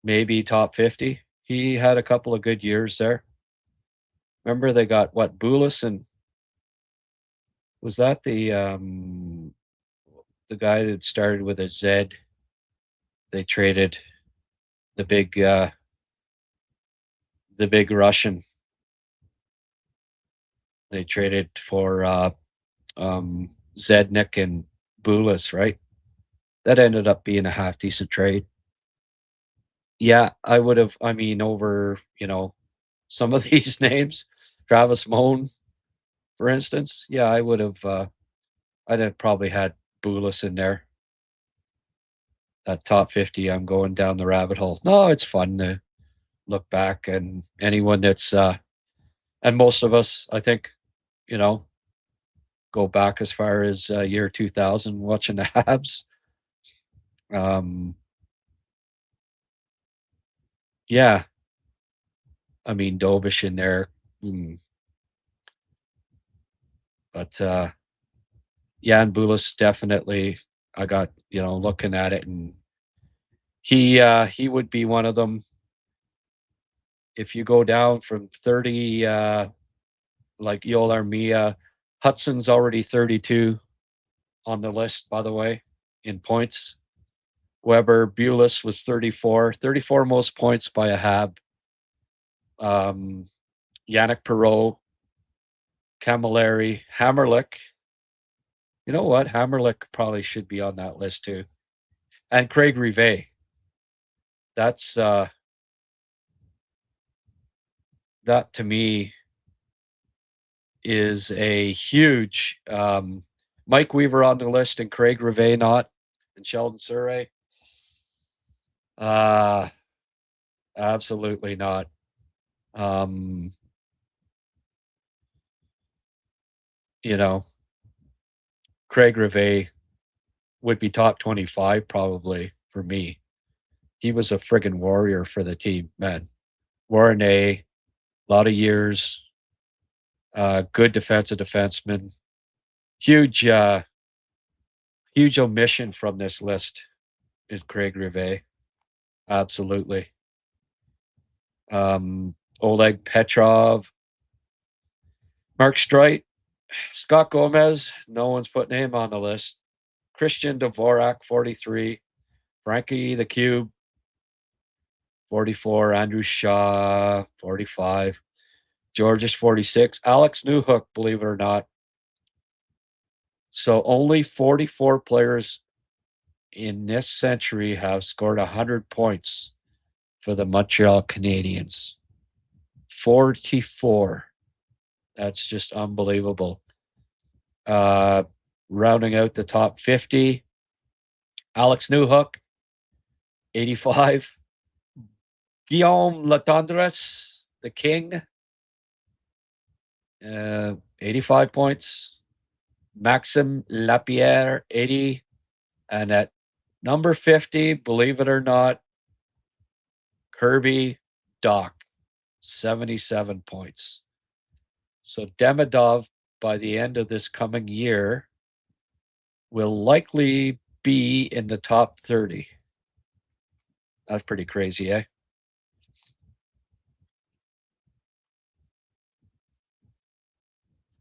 Maybe top 50. He had a couple of good years there. Remember they got what, Bulis, and was that the guy that started with a Z? They traded the big Russian. They traded for Zednik and Bulis, right? That ended up being a half decent trade. Yeah, I would have. I mean, over some of these names, Travis Moan, for instance. Yeah, I would have. I'd have probably had Bulis in there. That top 50. I'm going down the rabbit hole. No, it's fun to look back, and anyone that's and most of us, I think, you know, go back as far as year 2000 watching the Habs. Um, yeah, I mean Dobish in there, but Jan Bulis definitely. I got looking at it, and he would be one of them. If you go down from 30, like Yoel Armia, Hudson's already 32 on the list, by the way, in points. Weber Bulis was 34 most points by a Hab. Yannick Perreault, Camilleri, Hammerlick. You know what? Hammerlick probably should be on that list too. And Craig Rivet. That's that to me is a huge Mike Weaver on the list and Craig Rivet not, and Sheldon Surrey. Absolutely not. You know, Craig Rivet would be top 25 probably for me. He was a friggin' warrior for the team, man. Warren A, lot of years, good defensive defenseman. Huge, huge omission from this list is Craig Rivet. Absolutely. Oleg Petrov, Mark Streit, Scott Gomez. No one's putting him on the list. Christian Dvorak, 43. Frankie the Cube, 44. Andrew Shaw, 45. Georges, 46. Alex Newhook, believe it or not. So only 44 players in this century have scored 100 points for the Montreal Canadiens. 44. That's just unbelievable. Rounding out the top 50, Alex Newhook, 85. Guillaume Latendresse, the King, 85 points. Maxime Lapierre, 80. And at number 50, believe it or not, Kirby Dach, 77 points. So Demidov, by the end of this coming year, will likely be in the top 30. That's pretty crazy, eh?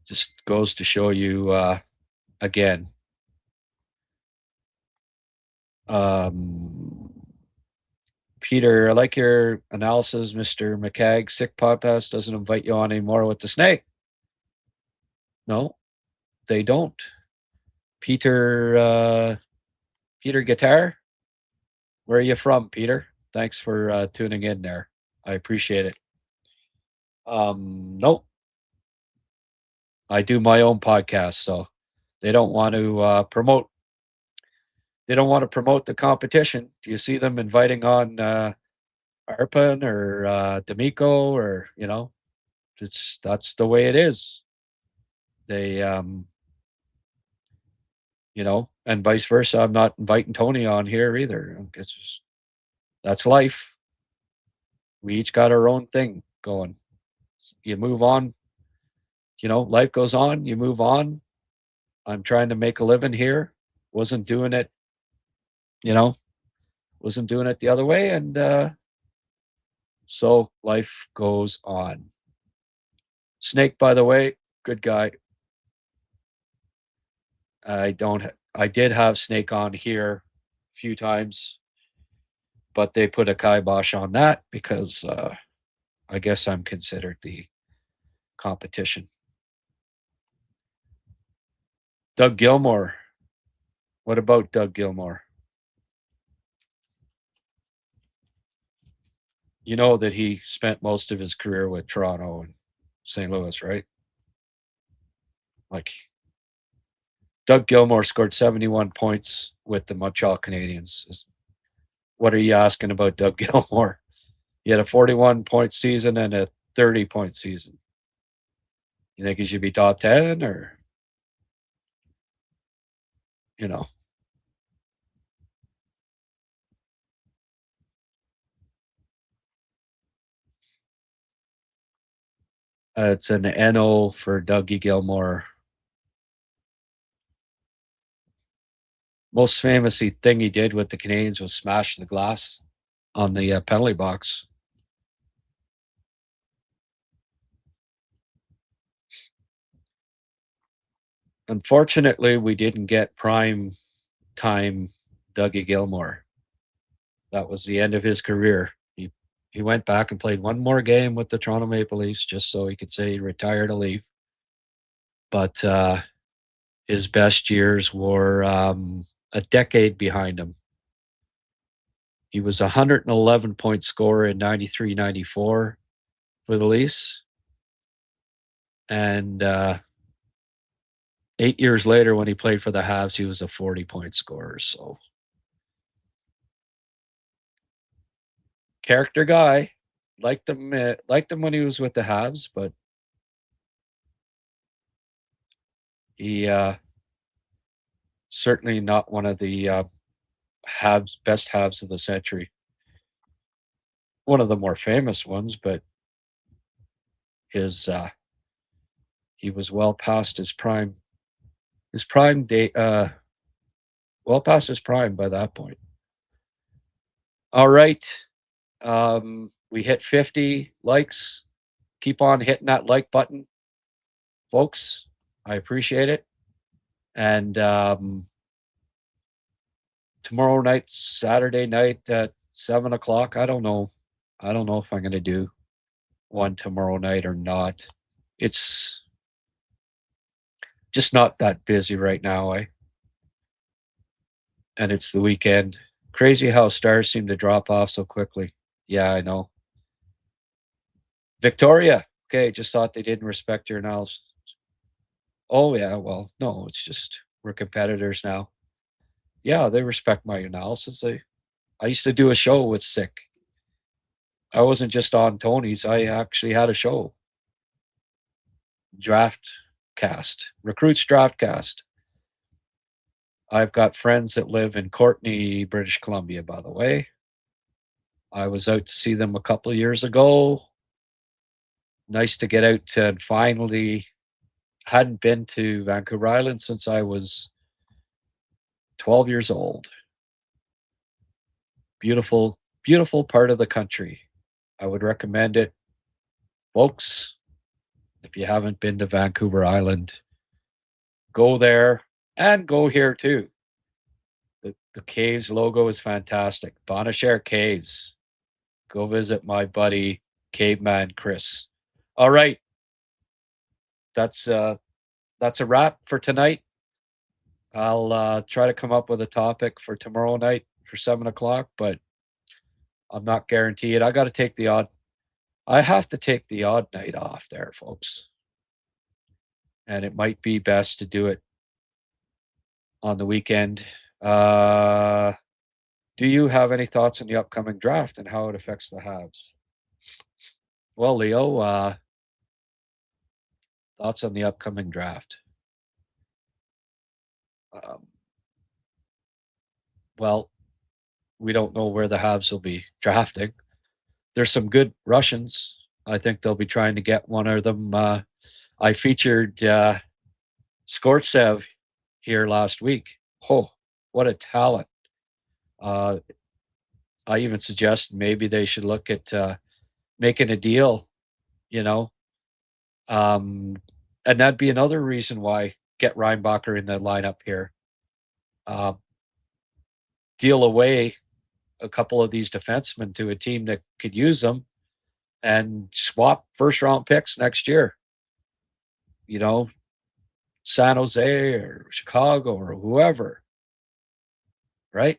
Just goes to show you, again, Peter, I like your analysis, Mr. McCagg. Sick podcast doesn't invite you on anymore with the snake. No, they don't. Peter Guitar, where are you from, Peter? Thanks for tuning in there. I appreciate it. Nope. I do my own podcast, so they don't want to promote. They don't want to promote the competition. Do you see them inviting on Arpin or D'Amico, or that's the way it is. They and vice versa. I'm not inviting Tony on here either. It's just, that's life. We each got our own thing going. You move on. Life goes on. You move on. I'm trying to make a living here. Wasn't doing it. Wasn't doing it the other way, and so life goes on. Snake, by the way, good guy. I did have Snake on here a few times, but they put a kibosh on that because I guess I'm considered the competition. Doug Gilmour. What about Doug Gilmour? You know that he spent most of his career with Toronto and St. Louis, right? Like, Doug Gilmour scored 71 points with the Montreal Canadiens. What are you asking about Doug Gilmour? He had a 41-point season and a 30-point season. You think he should be top 10, or, it's an NO for Dougie Gilmour. Most famous thing he did with the Canadiens was smash the glass on the penalty box. Unfortunately, we didn't get prime time Dougie Gilmour. That was the end of his career. He went back and played one more game with the Toronto Maple Leafs just so he could say he retired to leave. But his best years were a decade behind him. He was a 111-point scorer in 93-94 for the Leafs. And 8 years later, when he played for the Habs, he was a 40-point scorer. So character guy. Liked him when he was with the Habs, but he certainly not one of the best Habs of the century. One of the more famous ones, but his he was well past his prime. His prime day, well past his prime by that point. All right, we hit 50 likes. Keep on hitting that like button, folks. I appreciate it. And tomorrow night, Saturday night at 7:00. I don't know. I don't know if I'm going to do one tomorrow night or not. It's just not that busy right now. And it's the weekend. Crazy how stars seem to drop off so quickly. Yeah, I know. Victoria. Okay, just thought they didn't respect your analysis. Oh yeah, well, no, it's just we're competitors now. Yeah, they respect my analysis. I used to do a show with Sick. I wasn't just on Tony's. I actually had a show. Draft cast. Recruits draft cast. I've got friends that live in Courtenay, British Columbia, by the way. I was out to see them a couple of years ago. Nice to get out and finally hadn't been to Vancouver Island since I was 12 years old. Beautiful, beautiful part of the country. I would recommend it. Folks, if you haven't been to Vancouver Island, go there and go here too. The Caves logo is fantastic. Bonachère Caves. Go visit my buddy Caveman Chris. All right. That's a wrap for tonight. I'll try to come up with a topic for tomorrow night for 7:00, but I'm not guaranteed. I have to take the odd night off there, folks. And it might be best to do it on the weekend. Do you have any thoughts on the upcoming draft and how it affects the Habs? Well, Leo, thoughts on the upcoming draft? Well, we don't know where the Habs will be drafting. There's some good Russians. I think they'll be trying to get one of them. I featured Skortsev here last week. Oh, what a talent. I even suggest maybe they should look at making a deal, you know. And that'd be another reason why get Reinbacher in the lineup here. Deal away a couple of these defensemen to a team that could use them and swap first round picks next year. You know, San Jose or Chicago or whoever, right?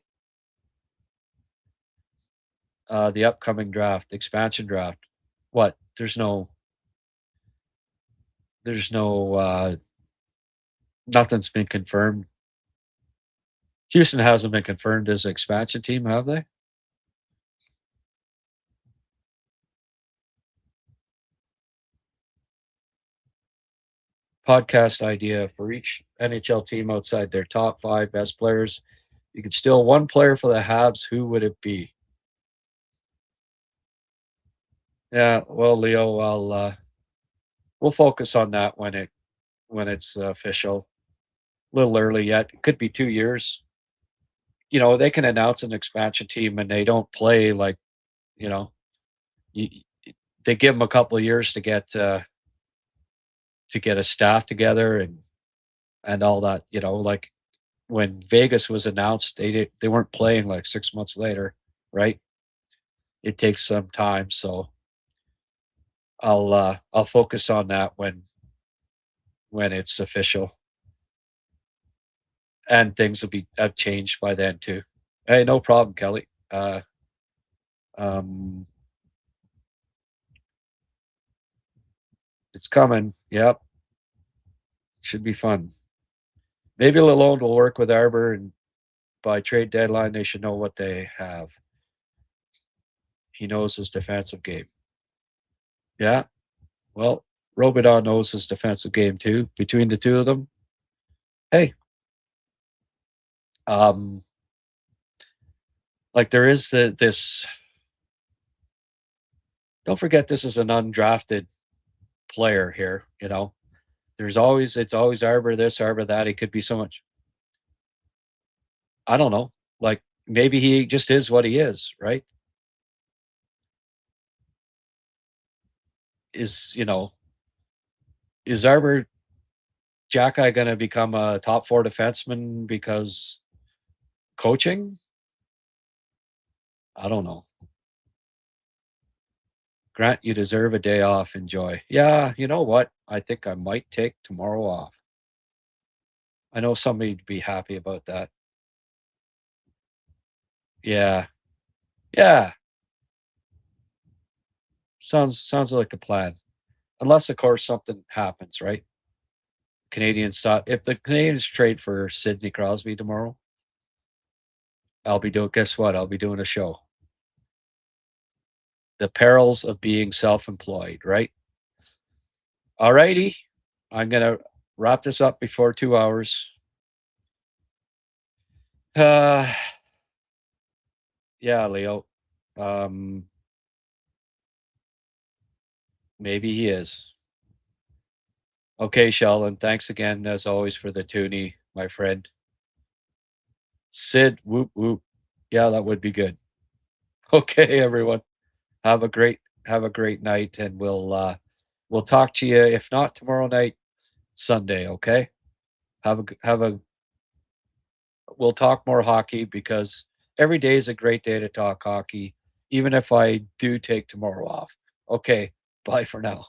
The upcoming draft, expansion draft. What? There's no nothing's been confirmed. Houston hasn't been confirmed as an expansion team, have they? Podcast idea for each NHL team outside their top 5 best players. You could steal one player for the Habs. Who would it be? Yeah, well, Leo, we'll focus on that when it's official. A little early yet. It could be 2 years. You know, they can announce an expansion team and they don't play like, you know, you, they give them a couple of years to get a staff together and all that. You know, like when Vegas was announced, they weren't playing like 6 months later, right? It takes some time, so I'll focus on that when it's official, and things will have changed by then too. Hey, no problem, Kelly. Um, it's coming. Yep, should be fun. Maybe Lalonde will work with Arbor, and by trade deadline, they should know what they have. He knows his defensive game. Yeah. Well, Robidaw knows his defensive game too. Between the two of them, hey, um, like there is this. Don't forget, this is an undrafted player here. It's always Arbor this, Arbor that. It could be so much. I don't know. Like maybe he just is what he is, right? Is is Arbor Jackeye going to become a top 4 defenseman because coaching? I don't know. Grant, you deserve a day off. Enjoy. Yeah, you know what? I think I might take tomorrow off. I know somebody'd be happy about that. Yeah. Yeah. Sounds like a plan. Unless of course something happens, right? Canadians thought if the Canadians trade for Sidney Crosby tomorrow, guess what? I'll be doing a show. The perils of being self-employed, right? All righty. I'm going to wrap this up before 2 hours. Yeah, Leo. Maybe he is. Okay, Sheldon. Thanks again, as always, for the toonie, my friend. Sid, whoop whoop. Yeah, that would be good. Okay, everyone. Have a great night, and we'll talk to you. If not tomorrow night, Sunday. Okay. Have a. We'll talk more hockey because every day is a great day to talk hockey, even if I do take tomorrow off. Okay. Bye for now.